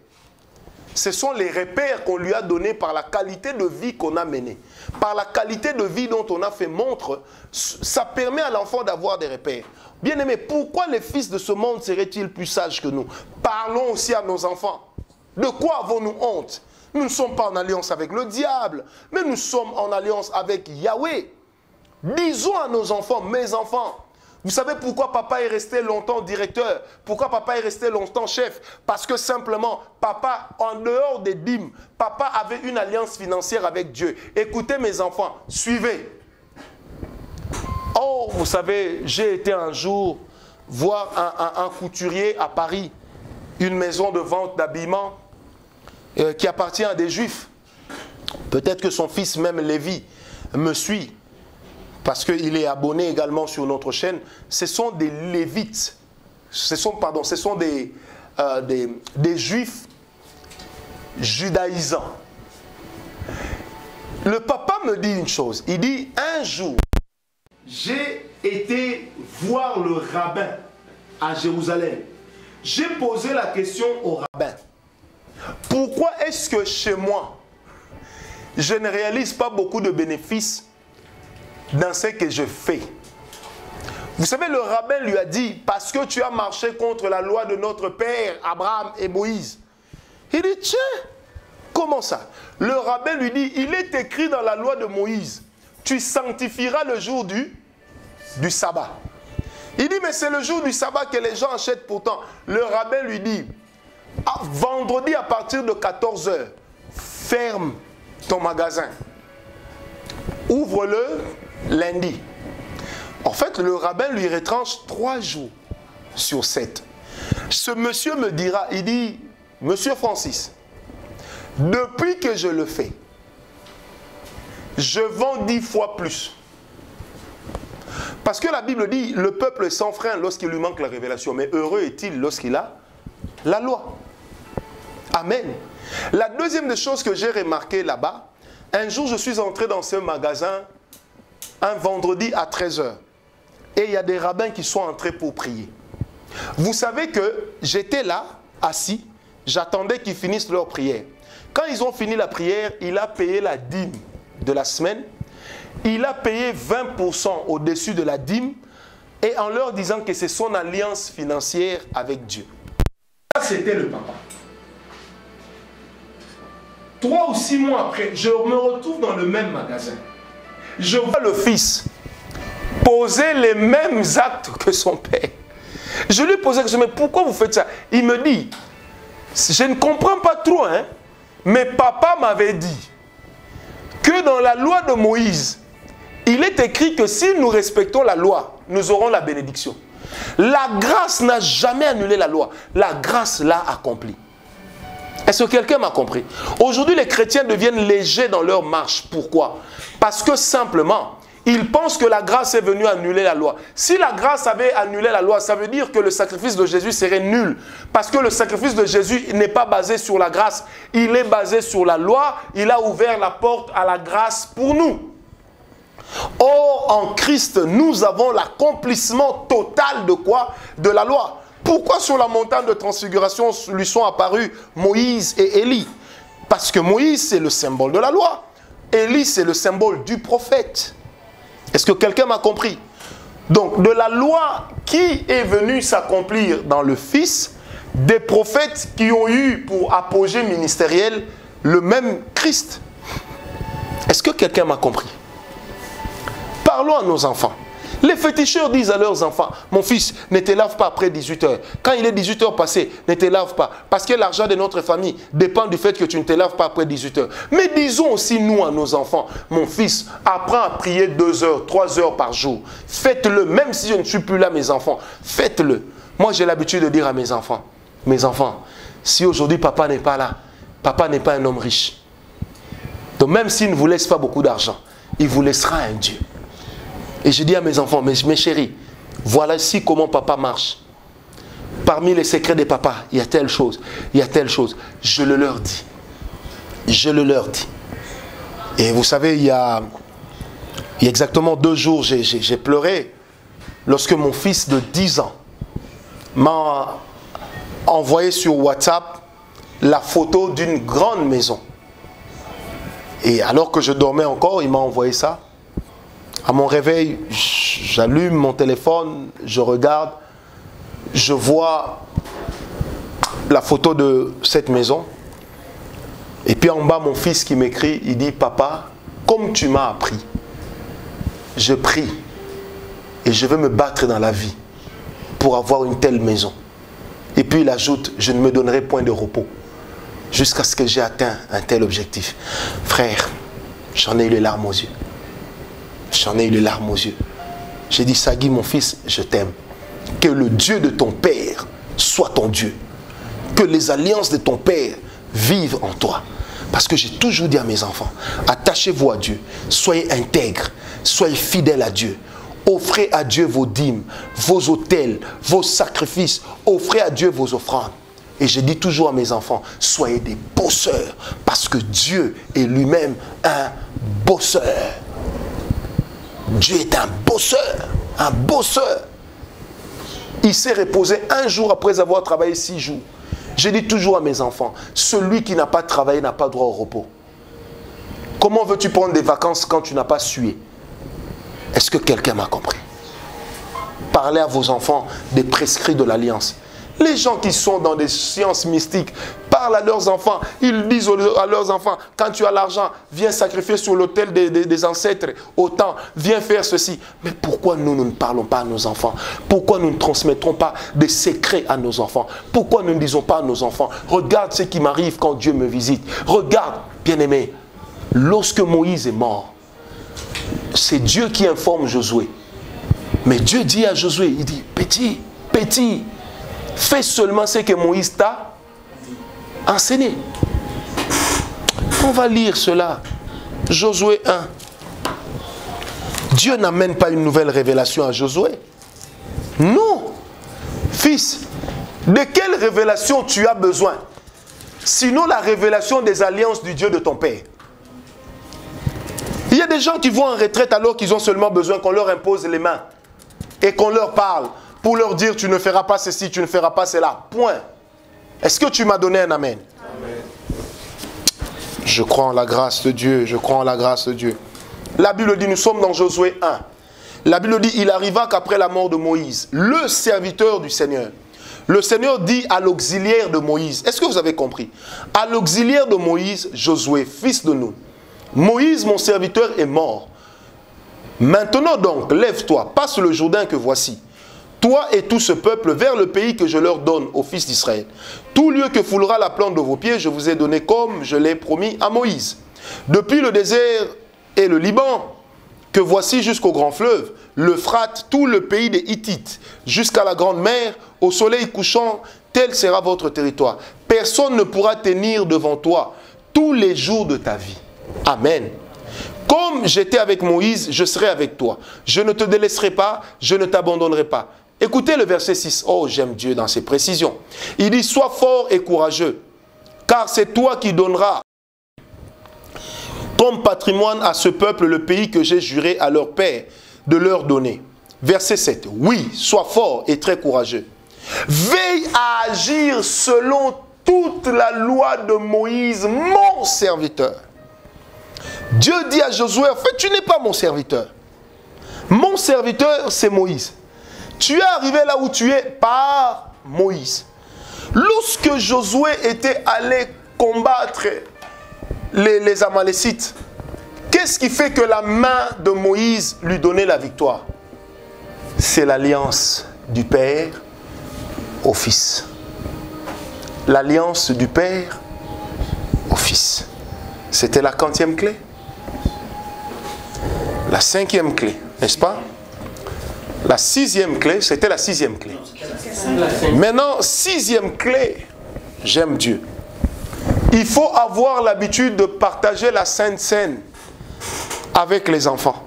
A: Ce sont les repères qu'on lui a donnés par la qualité de vie qu'on a menée. Par la qualité de vie dont on a fait montre, ça permet à l'enfant d'avoir des repères. Bien aimé, pourquoi les fils de ce monde seraient-ils plus sages que nous? Parlons aussi à nos enfants. De quoi avons-nous honte? Nous ne sommes pas en alliance avec le diable, mais nous sommes en alliance avec Yahweh. Disons à nos enfants, mes enfants, vous savez pourquoi papa est resté longtemps directeur? Pourquoi papa est resté longtemps chef? Parce que simplement, papa, en dehors des dîmes, papa avait une alliance financière avec Dieu. Écoutez mes enfants, suivez. Oh, vous savez, j'ai été un jour voir un couturier à Paris, une maison de vente d'habillement qui appartient à des Juifs. Peut-être que son fils, même Lévi, me suit. Parce qu'il est abonné également sur notre chaîne. Ce sont des Lévites. Ce sont des Juifs judaïsants. Le papa me dit une chose. Il dit, un jour, j'ai été voir le rabbin à Jérusalem. J'ai posé la question au rabbin. Pourquoi est-ce que chez moi, je ne réalise pas beaucoup de bénéfices dans ce que je fais? Vous savez, le rabbin lui a dit, parce que tu as marché contre la loi de notre père, Abraham et Moïse. Il dit, tiens, comment ça? Le rabbin lui dit, il est écrit dans la loi de Moïse, tu sanctifieras le jour du sabbat. Il dit, mais c'est le jour du sabbat que les gens achètent pourtant. Le rabbin lui dit, vendredi à partir de 14 h, ferme ton magasin. Ouvre-le lundi. En fait, le rabbin lui retranche 3 jours sur 7. Ce monsieur me dira, il dit, monsieur Francis, depuis que je le fais, je vends 10 fois plus. Parce que la Bible dit, le peuple est sans frein lorsqu'il lui manque la révélation, mais heureux est-il lorsqu'il a la loi. Amen. La deuxième des choses que j'ai remarqué là-bas, un jour je suis entré dans ce magasin un vendredi à 13 h. Et il y a des rabbins qui sont entrés pour prier. Vous savez que j'étais là, assis, j'attendais qu'ils finissent leur prière. Quand ils ont fini la prière, il a payé la dîme de la semaine. Il a payé 20% au-dessus de la dîme et en leur disant que c'est son alliance financière avec Dieu. Ça, c'était le papa. 3 ou 6 mois après, je me retrouve dans le même magasin. Je vois le fils poser les mêmes actes que son père. Je lui posais la question, mais pourquoi vous faites ça? Il me dit, je ne comprends pas trop, hein, mais papa m'avait dit que dans la loi de Moïse, il est écrit que si nous respectons la loi, nous aurons la bénédiction. La grâce n'a jamais annulé la loi. La grâce l'a accomplie. Est-ce que quelqu'un m'a compris? Aujourd'hui, les chrétiens deviennent légers dans leur marche. Pourquoi? Parce que simplement, ils pensent que la grâce est venue annuler la loi. Si la grâce avait annulé la loi, ça veut dire que le sacrifice de Jésus serait nul. Parce que le sacrifice de Jésus n'est pas basé sur la grâce. Il est basé sur la loi. Il a ouvert la porte à la grâce pour nous. Or, en Christ, nous avons l'accomplissement total de quoi? De la loi. Pourquoi sur la montagne de transfiguration lui sont apparus Moïse et Élie? Parce que Moïse, c'est le symbole de la loi. Élie, c'est le symbole du prophète. Est-ce que quelqu'un m'a compris? Donc, de la loi qui est venue s'accomplir dans le Fils, des prophètes qui ont eu pour apogée ministérielle le même Christ. Est-ce que quelqu'un m'a compris? Parlons à nos enfants. Les féticheurs disent à leurs enfants, mon fils, ne te lave pas après 18 h. Quand il est 18 h passé, ne te lave pas. Parce que l'argent de notre famille dépend du fait que tu ne te laves pas après 18 h. Mais disons aussi nous à nos enfants, mon fils, apprends à prier 2 h, 3 h par jour. Faites-le, même si je ne suis plus là, mes enfants. Faites-le. Moi, j'ai l'habitude de dire à mes enfants, si aujourd'hui papa n'est pas là, papa n'est pas un homme riche. Donc même s'il ne vous laisse pas beaucoup d'argent, il vous laissera un Dieu. Et je dis à mes enfants, mes chéris, voilà ici comment papa marche. Parmi les secrets de papa, il y a telle chose, il y a telle chose. Je le leur dis. Je le leur dis. Et vous savez, il y a exactement 2 jours, j'ai pleuré lorsque mon fils de 10 ans m'a envoyé sur WhatsApp la photo d'une grande maison. Et alors que je dormais encore, il m'a envoyé ça. À mon réveil, j'allume mon téléphone, je regarde, je vois la photo de cette maison. Et puis en bas, mon fils qui m'écrit, il dit, papa, comme tu m'as appris, je prie et je veux me battre dans la vie pour avoir une telle maison. Et puis il ajoute, je ne me donnerai point de repos jusqu'à ce que j'ai atteint un tel objectif. Frère, j'en ai eu les larmes aux yeux. J'en ai eu les larmes aux yeux. J'ai dit, Sagui, mon fils, je t'aime. Que le Dieu de ton père soit ton Dieu. Que les alliances de ton père vivent en toi. Parce que j'ai toujours dit à mes enfants, attachez-vous à Dieu, soyez intègres, soyez fidèles à Dieu. Offrez à Dieu vos dîmes, vos autels, vos sacrifices. Offrez à Dieu vos offrandes. Et je dis toujours à mes enfants, soyez des bosseurs. Parce que Dieu est lui-même un bosseur. Dieu est un bosseur. Un bosseur. Il s'est reposé un jour après avoir travaillé 6 jours. Je dis toujours à mes enfants, celui qui n'a pas travaillé n'a pas droit au repos. Comment veux-tu prendre des vacances quand tu n'as pas sué? Est-ce que quelqu'un m'a compris? Parlez à vos enfants des prescrits de l'alliance. Les gens qui sont dans des sciences mystiques parlent à leurs enfants. Ils disent à leurs enfants, quand tu as l'argent, viens sacrifier sur l'autel des ancêtres autant, viens faire ceci. Mais pourquoi nous ne parlons pas à nos enfants? Pourquoi nous ne transmettrons pas des secrets à nos enfants? Pourquoi nous ne disons pas à nos enfants, regarde ce qui m'arrive quand Dieu me visite. Regarde, bien-aimé, lorsque Moïse est mort, c'est Dieu qui informe Josué. Mais Dieu dit à Josué, il dit, petit, petit, fais seulement ce que Moïse t'a enseigné. On va lire cela. Josué 1. Dieu n'amène pas une nouvelle révélation à Josué. Non. Fils, de quelle révélation tu as besoin? Sinon la révélation des alliances du Dieu de ton père. Il y a des gens qui vont en retraite alors qu'ils ont seulement besoin qu'on leur impose les mains et qu'on leur parle pour leur dire tu ne feras pas ceci, tu ne feras pas cela. Point. Est-ce que tu m'as donné un amen? Amen. Je crois en la grâce de Dieu, je crois en la grâce de Dieu. La Bible dit, nous sommes dans Josué 1. La Bible dit, il arriva qu'après la mort de Moïse, le serviteur du Seigneur, le Seigneur dit à l'auxiliaire de Moïse, est-ce que vous avez compris? À l'auxiliaire de Moïse, Josué, fils de Nun, Moïse, mon serviteur, est mort. Maintenant donc, lève-toi, passe le Jourdain que voici, toi et tout ce peuple, vers le pays que je leur donne aux fils d'Israël. Tout lieu que foulera la plante de vos pieds, je vous ai donné comme je l'ai promis à Moïse. Depuis le désert et le Liban, que voici jusqu'au grand fleuve, l'Euphrate, tout le pays des Hittites, jusqu'à la grande mer, au soleil couchant, tel sera votre territoire. Personne ne pourra tenir devant toi tous les jours de ta vie. Amen. Comme j'étais avec Moïse, je serai avec toi. Je ne te délaisserai pas, je ne t'abandonnerai pas. Écoutez le verset 6. Oh, j'aime Dieu dans ses précisions. Il dit, sois fort et courageux, car c'est toi qui donneras comme patrimoine à ce peuple le pays que j'ai juré à leur père de leur donner. Verset 7. Oui, sois fort et très courageux. Veille à agir selon toute la loi de Moïse, mon serviteur. Dieu dit à Josué, en fait, tu n'es pas mon serviteur. Mon serviteur, c'est Moïse. Tu es arrivé là où tu es par Moïse. Lorsque Josué était allé combattre les Amalécites, qu'est-ce qui fait que la main de Moïse lui donnait la victoire? C'est l'alliance du Père au Fils. L'alliance du Père au Fils. C'était la 40e clé. La 5e clé, n'est-ce pas? La 6e clé, c'était la 6e clé. Maintenant, 6e clé, j'aime Dieu. Il faut avoir l'habitude de partager la Sainte Seine avec les enfants.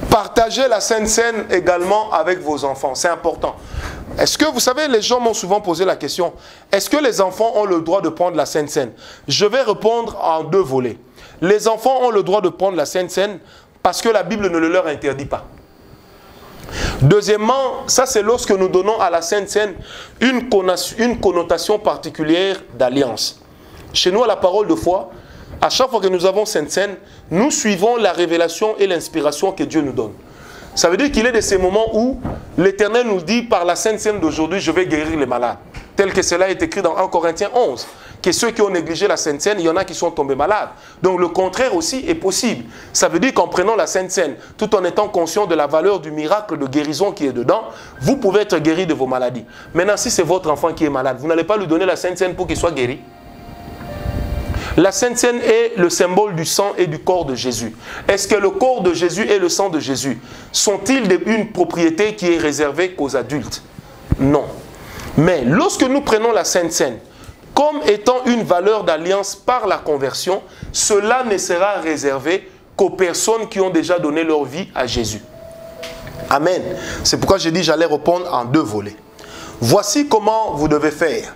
A: Partagez la Sainte Seine également avec vos enfants, c'est important. Est-ce que vous savez, les gens m'ont souvent posé la question, est-ce que les enfants ont le droit de prendre la Sainte Seine? Je vais répondre en 2 volets. Les enfants ont le droit de prendre la Sainte Seine parce que la Bible ne le leur interdit pas. Deuxièmement, ça c'est lorsque nous donnons à la Sainte Seine une connotation particulière d'alliance. Chez nous, à la parole de foi, à chaque fois que nous avons Sainte Seine, nous suivons la révélation et l'inspiration que Dieu nous donne. Ça veut dire qu'il est de ces moments où l'Éternel nous dit par la Sainte Seine d'aujourd'hui, je vais guérir les malades. Tel que cela est écrit dans 1 Corinthiens 11. Que ceux qui ont négligé la Sainte Seine, il y en a qui sont tombés malades. Donc le contraire aussi est possible. Ça veut dire qu'en prenant la Sainte Seine, tout en étant conscient de la valeur du miracle de guérison qui est dedans, vous pouvez être guéri de vos maladies. Maintenant, si c'est votre enfant qui est malade, vous n'allez pas lui donner la Sainte Seine pour qu'il soit guéri. La Sainte Seine est le symbole du sang et du corps de Jésus. Est-ce que le corps de Jésus et le sang de Jésus sont-ils une propriété qui est réservée qu'aux adultes? Non. Mais lorsque nous prenons la Sainte Seine comme étant une valeur d'alliance par la conversion, cela ne sera réservé qu'aux personnes qui ont déjà donné leur vie à Jésus. Amen. C'est pourquoi j'ai dit j'allais répondre en deux volets. Voici comment vous devez faire.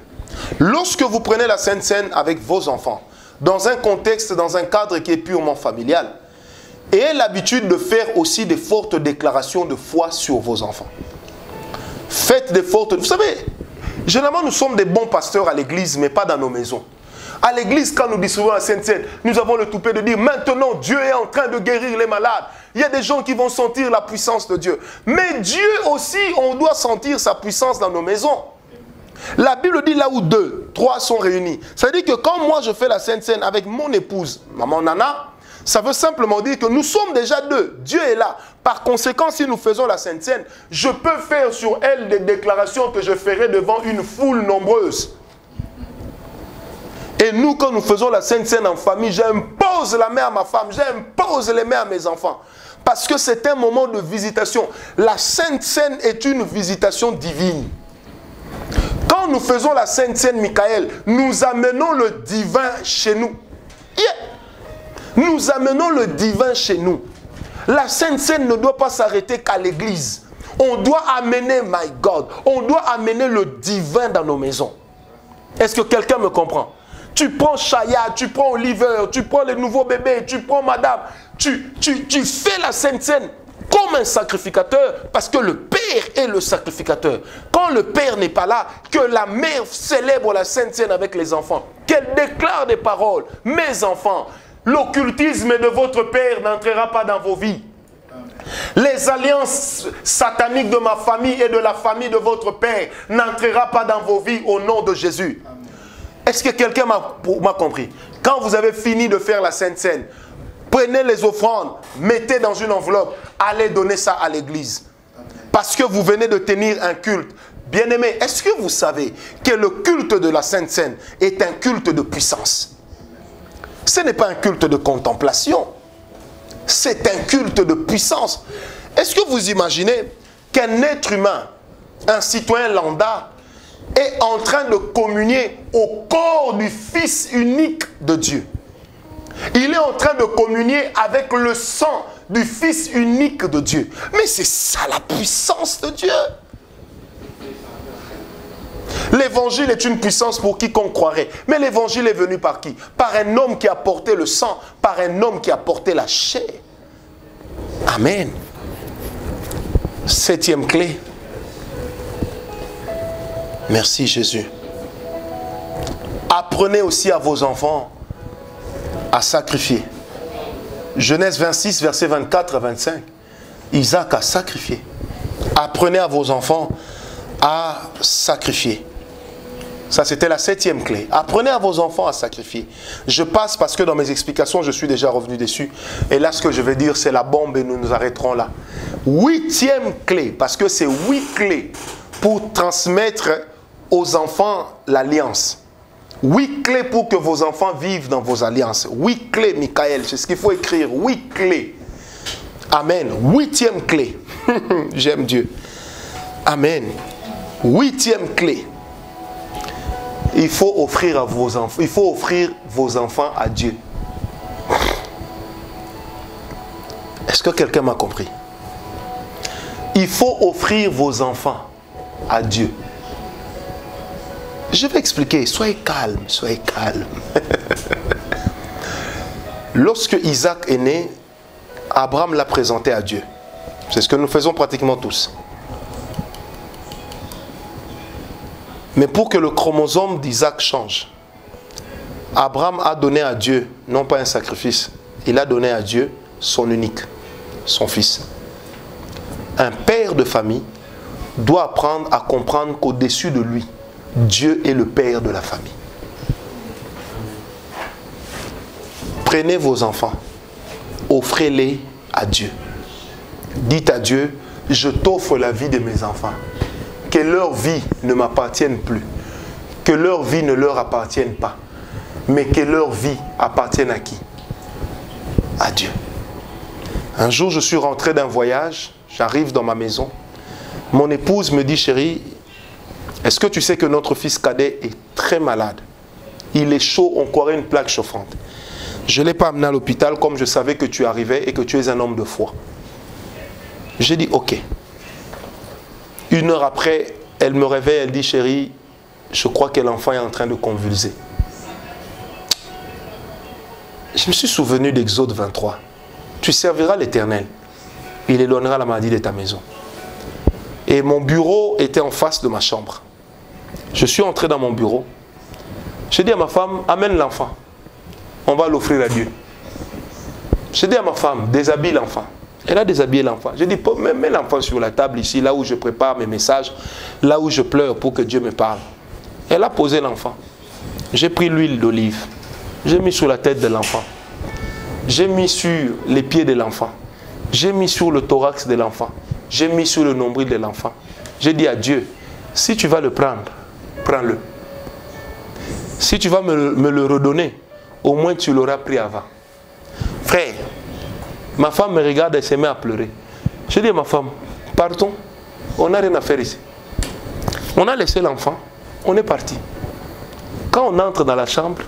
A: Lorsque vous prenez la Sainte Seine avec vos enfants, dans un contexte, dans un cadre qui est purement familial, ayez l'habitude de faire aussi des fortes déclarations de foi sur vos enfants. Faites des fortes... Vous savez, généralement nous sommes des bons pasteurs à l'église, mais pas dans nos maisons. À l'église, quand nous distribuons la Sainte Seine, nous avons le toupet de dire, maintenant Dieu est en train de guérir les malades. Il y a des gens qui vont sentir la puissance de Dieu. Mais Dieu aussi, on doit sentir sa puissance dans nos maisons. La Bible dit là où 2, 3 sont réunis. Ça veut dire que quand moi je fais la Sainte Seine avec mon épouse, maman Nana, ça veut simplement dire que nous sommes déjà 2. Dieu est là. Par conséquent, si nous faisons la Sainte Seine, je peux faire sur elle des déclarations que je ferai devant une foule nombreuse. Et nous, quand nous faisons la Sainte Seine en famille, j'impose la main à ma femme, j'impose les mains à mes enfants. Parce que c'est un moment de visitation. La Sainte Seine est une visitation divine. Quand nous faisons la Sainte Seine Michael, nous amenons le divin chez nous. Yeah. Nous amenons le divin chez nous. La Sainte Seine ne doit pas s'arrêter qu'à l'église. On doit amener, my God, on doit amener le divin dans nos maisons. Est-ce que quelqu'un me comprend? Tu prends Chaya, tu prends Oliver, tu prends les nouveaux bébés, tu prends madame. Tu fais la Sainte Seine comme un sacrificateur, parce que le Père est le sacrificateur. Quand le Père n'est pas là, que la mère célèbre la Sainte Seine avec les enfants, qu'elle déclare des paroles. Mes enfants, l'occultisme de votre Père n'entrera pas dans vos vies. Les alliances sataniques de ma famille et de la famille de votre Père n'entrera pas dans vos vies au nom de Jésus. Est-ce que quelqu'un m'a compris? Quand vous avez fini de faire la Sainte Seine, prenez les offrandes, mettez dans une enveloppe, allez donner ça à l'église. Parce que vous venez de tenir un culte. Bien-aimés, est-ce que vous savez que le culte de la Sainte Seine est un culte de puissance? Ce n'est pas un culte de contemplation. C'est un culte de puissance. Est-ce que vous imaginez qu'un être humain, un citoyen lambda, est en train de communier au corps du Fils unique de Dieu? Il est en train de communier avec le sang du Fils unique de Dieu. Mais c'est ça la puissance de Dieu. L'évangile est une puissance pour quiconque croirait. Mais l'évangile est venu par qui? Par un homme qui a porté le sang, par un homme qui a porté la chair. Amen. 7e clé. Merci Jésus. Apprenez aussi à vos enfants à sacrifier. Genèse 26, versets 24 à 25. Isaac a sacrifié. Apprenez à vos enfants à sacrifier. Ça, c'était la 7e clé. Apprenez à vos enfants à sacrifier. Je passe parce que dans mes explications, je suis déjà revenu dessus. Et là, ce que je vais dire, c'est la bombe et nous nous arrêterons là. 8e clé, parce que c'est 8 clés pour transmettre aux enfants l'alliance. 8 clés pour que vos enfants vivent dans vos alliances. 8 clés, Michael, c'est ce qu'il faut écrire. 8 clés. Amen. 8e clé. J'aime Dieu. Amen. 8e clé. Il faut offrir à vos enfants. Il faut offrir vos enfants à Dieu. Est-ce que quelqu'un m'a compris? Il faut offrir vos enfants à Dieu. Je vais expliquer. Soyez calme, soyez calme. Lorsque Isaac est né, Abraham l'a présenté à Dieu. C'est ce que nous faisons pratiquement tous. Mais pour que le chromosome d'Isaac change, Abraham a donné à Dieu, non pas un sacrifice, il a donné à Dieu son unique, son fils. Un père de famille doit apprendre à comprendre qu'au-dessus de lui, Dieu est le père de la famille. Prenez vos enfants, offrez-les à Dieu. Dites à Dieu, je t'offre la vie de mes enfants. Que leur vie ne m'appartienne plus. Que leur vie ne leur appartienne pas. Mais que leur vie appartienne à qui? À Dieu. Un jour, je suis rentré d'un voyage. J'arrive dans ma maison. Mon épouse me dit, chérie, est-ce que tu sais que notre fils cadet est très malade? Il est chaud, on croirait une plaque chauffante. Je ne l'ai pas amené à l'hôpital comme je savais que tu arrivais et que tu es un homme de foi. J'ai dit, ok. 1 heure après, elle me réveille, elle dit, chérie, je crois que l'enfant est en train de convulser. Je me suis souvenu d'Exode 23. Tu serviras l'Éternel. Il éloignera la maladie de ta maison. Et mon bureau était en face de ma chambre. Je suis entré dans mon bureau. J'ai dit à ma femme, amène l'enfant. On va l'offrir à Dieu. J'ai dit à ma femme, déshabille l'enfant. Elle a déshabillé l'enfant. J'ai dit, mets l'enfant sur la table ici, là où je prépare mes messages, là où je pleure pour que Dieu me parle. Elle a posé l'enfant. J'ai pris l'huile d'olive. J'ai mis sur la tête de l'enfant. J'ai mis sur les pieds de l'enfant. J'ai mis sur le thorax de l'enfant. J'ai mis sur le nombril de l'enfant. J'ai dit à Dieu, si tu vas le prendre, prends-le. Si tu vas me le redonner, au moins tu l'auras pris avant. Frère, ma femme me regarde et se met à pleurer. J'ai dit à ma femme, partons, on n'a rien à faire ici. On a laissé l'enfant, on est parti. Quand on entre dans la chambre,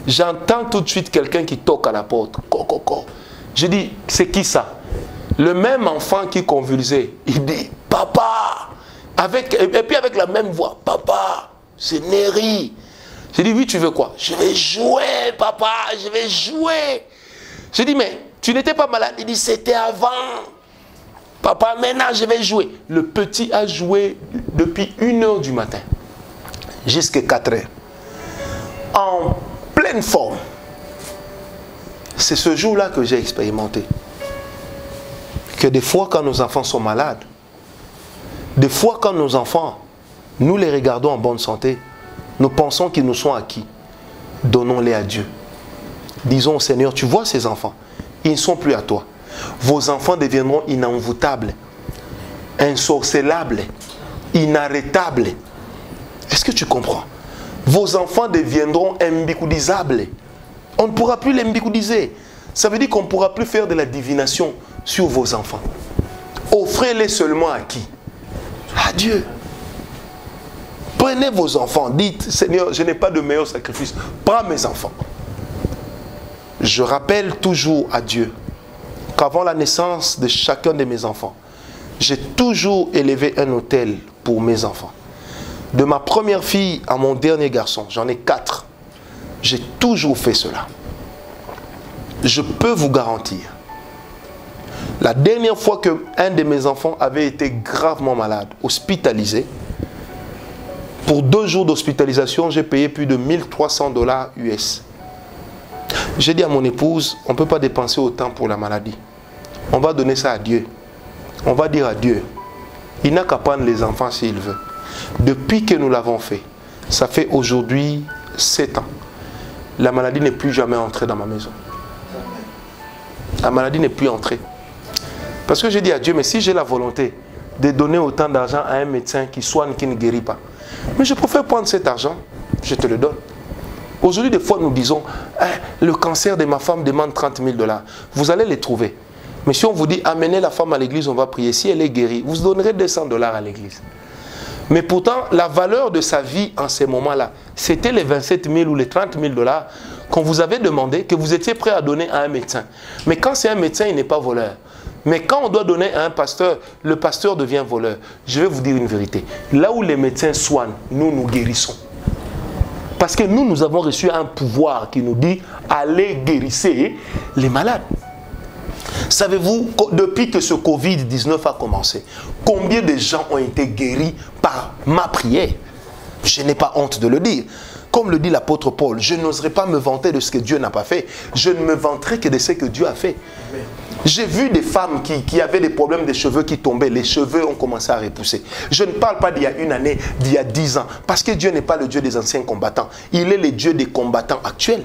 A: j'entends tout de suite quelqu'un qui toque à la porte. Je dis, c'est qui ça? Le même enfant qui convulsait. Il dit, papa. Et puis avec la même voix, papa, c'est Néri. J'ai dit, oui, tu veux quoi? Je vais jouer, papa, je vais jouer. J'ai dit, mais tu n'étais pas malade? Il dit, c'était avant. Papa, maintenant, je vais jouer. Le petit a joué depuis 1 heure du matin jusqu'à 4 heures. En pleine forme. C'est ce jour-là que j'ai expérimenté. Que des fois, quand nos enfants sont malades, des fois, quand nos enfants, nous les regardons en bonne santé, nous pensons qu'ils nous sont acquis. Donnons-les à Dieu. Disons au Seigneur, tu vois ces enfants, ils ne sont plus à toi. Vos enfants deviendront inenvoûtables, insorcellables, inarrêtables. Est-ce que tu comprends? Vos enfants deviendront imbicoudisables. On ne pourra plus les imbicoudiser. Ça veut dire qu'on ne pourra plus faire de la divination sur vos enfants. Offrez-les seulement à qui? À Dieu. Prenez vos enfants, dites, Seigneur, je n'ai pas de meilleur sacrifice. Prends mes enfants. Je rappelle toujours à Dieu qu'avant la naissance de chacun de mes enfants, j'ai toujours élevé un autel pour mes enfants. De ma première fille à mon dernier garçon, j'en ai 4. J'ai toujours fait cela. Je peux vous garantir, la dernière fois qu'un de mes enfants avait été gravement malade, hospitalisé, pour 2 jours d'hospitalisation, j'ai payé plus de 1300 $ US. J'ai dit à mon épouse, on ne peut pas dépenser autant pour la maladie. On va donner ça à Dieu. On va dire à Dieu, il n'a qu'à prendre les enfants s'il veut. Depuis que nous l'avons fait, ça fait aujourd'hui 7 ans. La maladie n'est plus jamais entrée dans ma maison. La maladie n'est plus entrée. Parce que j'ai dit à Dieu, mais si j'ai la volonté de donner autant d'argent à un médecin qui soigne, qui ne guérit pas, mais je préfère prendre cet argent, je te le donne. Aujourd'hui, des fois, nous disons, le cancer de ma femme demande 30 000 $. Vous allez les trouver. Mais si on vous dit, amenez la femme à l'église, on va prier. Si elle est guérie, vous donnerez 200 $ à l'église. Mais pourtant, la valeur de sa vie en ces moments-là, c'était les 27 000 ou les 30 000 $ qu'on vous avait demandé, que vous étiez prêt à donner à un médecin. Mais quand c'est un médecin, il n'est pas voleur. Mais quand on doit donner à un pasteur, le pasteur devient voleur. Je vais vous dire une vérité. Là où les médecins soignent, nous, nous guérissons. Parce que nous, nous avons reçu un pouvoir qui nous dit, allez guérissez les malades. Savez-vous, depuis que ce Covid-19 a commencé, combien de gens ont été guéris par ma prière? Je n'ai pas honte de le dire. Comme le dit l'apôtre Paul, je n'oserais pas me vanter de ce que Dieu n'a pas fait. Je ne me vanterai que de ce que Dieu a fait. J'ai vu des femmes qui avaient des problèmes de cheveux qui tombaient. Les cheveux ont commencé à repousser. Je ne parle pas d'il y a une année, d'il y a 10 ans. Parce que Dieu n'est pas le Dieu des anciens combattants. Il est le Dieu des combattants actuels.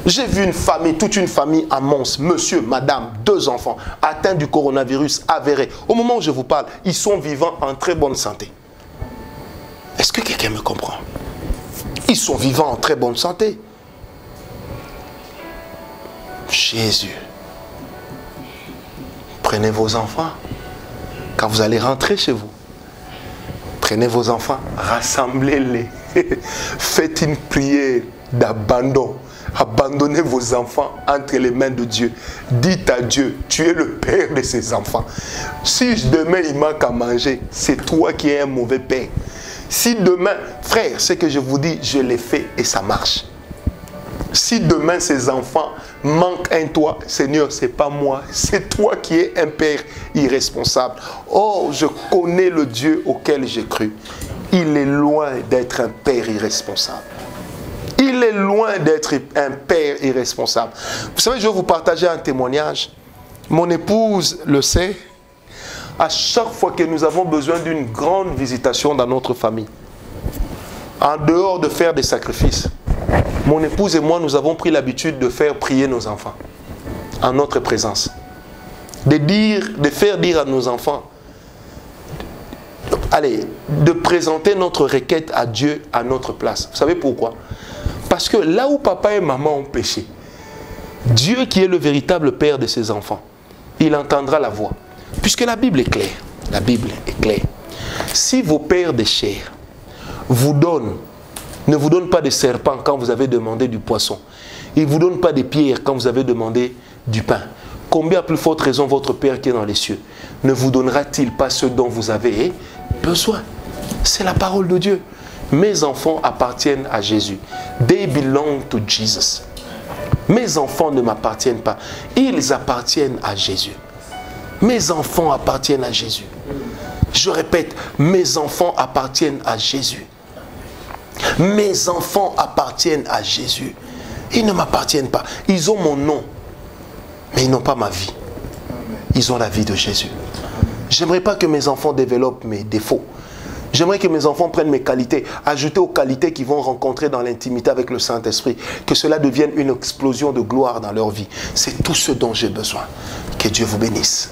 A: J'ai vu une famille, toute une famille à Mons, monsieur, madame, 2 enfants, atteints du coronavirus avéré. Au moment où je vous parle, ils sont vivants en très bonne santé. Est-ce que quelqu'un me comprend? Ils sont vivants en très bonne santé. Jésus. Prenez vos enfants. Quand vous allez rentrer chez vous, prenez vos enfants, rassemblez-les. Faites une prière d'abandon. Abandonnez vos enfants entre les mains de Dieu. Dites à Dieu, tu es le père de ces enfants. Si demain il manque à manger, c'est toi qui es un mauvais père. Si demain, frère, ce que je vous dis, je l'ai fait et ça marche. Si demain ces enfants manquent un toit, Seigneur, ce n'est pas moi, c'est toi qui es un père irresponsable. Oh, je connais le Dieu auquel j'ai cru. Il est loin d'être un père irresponsable. Il est loin d'être un père irresponsable. Vous savez, je vais vous partager un témoignage. Mon épouse le sait. À chaque fois que nous avons besoin d'une grande visitation dans notre famille, en dehors de faire des sacrifices, mon épouse et moi, nous avons pris l'habitude de faire prier nos enfants en notre présence. De faire dire à nos enfants, allez, de présenter notre requête à Dieu à notre place. Vous savez pourquoi? Parce que là où papa et maman ont péché, Dieu qui est le véritable père de ses enfants, il entendra la voix. Puisque la Bible est claire. La Bible est claire. Si vos pères de chair ne vous donnent pas de serpents quand vous avez demandé du poisson, ils ne vous donnent pas de pierres quand vous avez demandé du pain, combien à plus forte raison votre Père qui est dans les cieux ne vous donnera-t-il pas ce dont vous avez besoin? C'est la parole de Dieu. Mes enfants appartiennent à Jésus. They belong to Jesus. Mes enfants ne m'appartiennent pas. Ils appartiennent à Jésus. Mes enfants appartiennent à Jésus. Je répète, mes enfants appartiennent à Jésus. Mes enfants appartiennent à Jésus. Ils ne m'appartiennent pas. Ils ont mon nom, mais ils n'ont pas ma vie. Ils ont la vie de Jésus. J'aimerais pas que mes enfants développent mes défauts. J'aimerais que mes enfants prennent mes qualités, ajouter aux qualités qu'ils vont rencontrer dans l'intimité avec le Saint-Esprit, que cela devienne une explosion de gloire dans leur vie. C'est tout ce dont j'ai besoin. Que Dieu vous bénisse.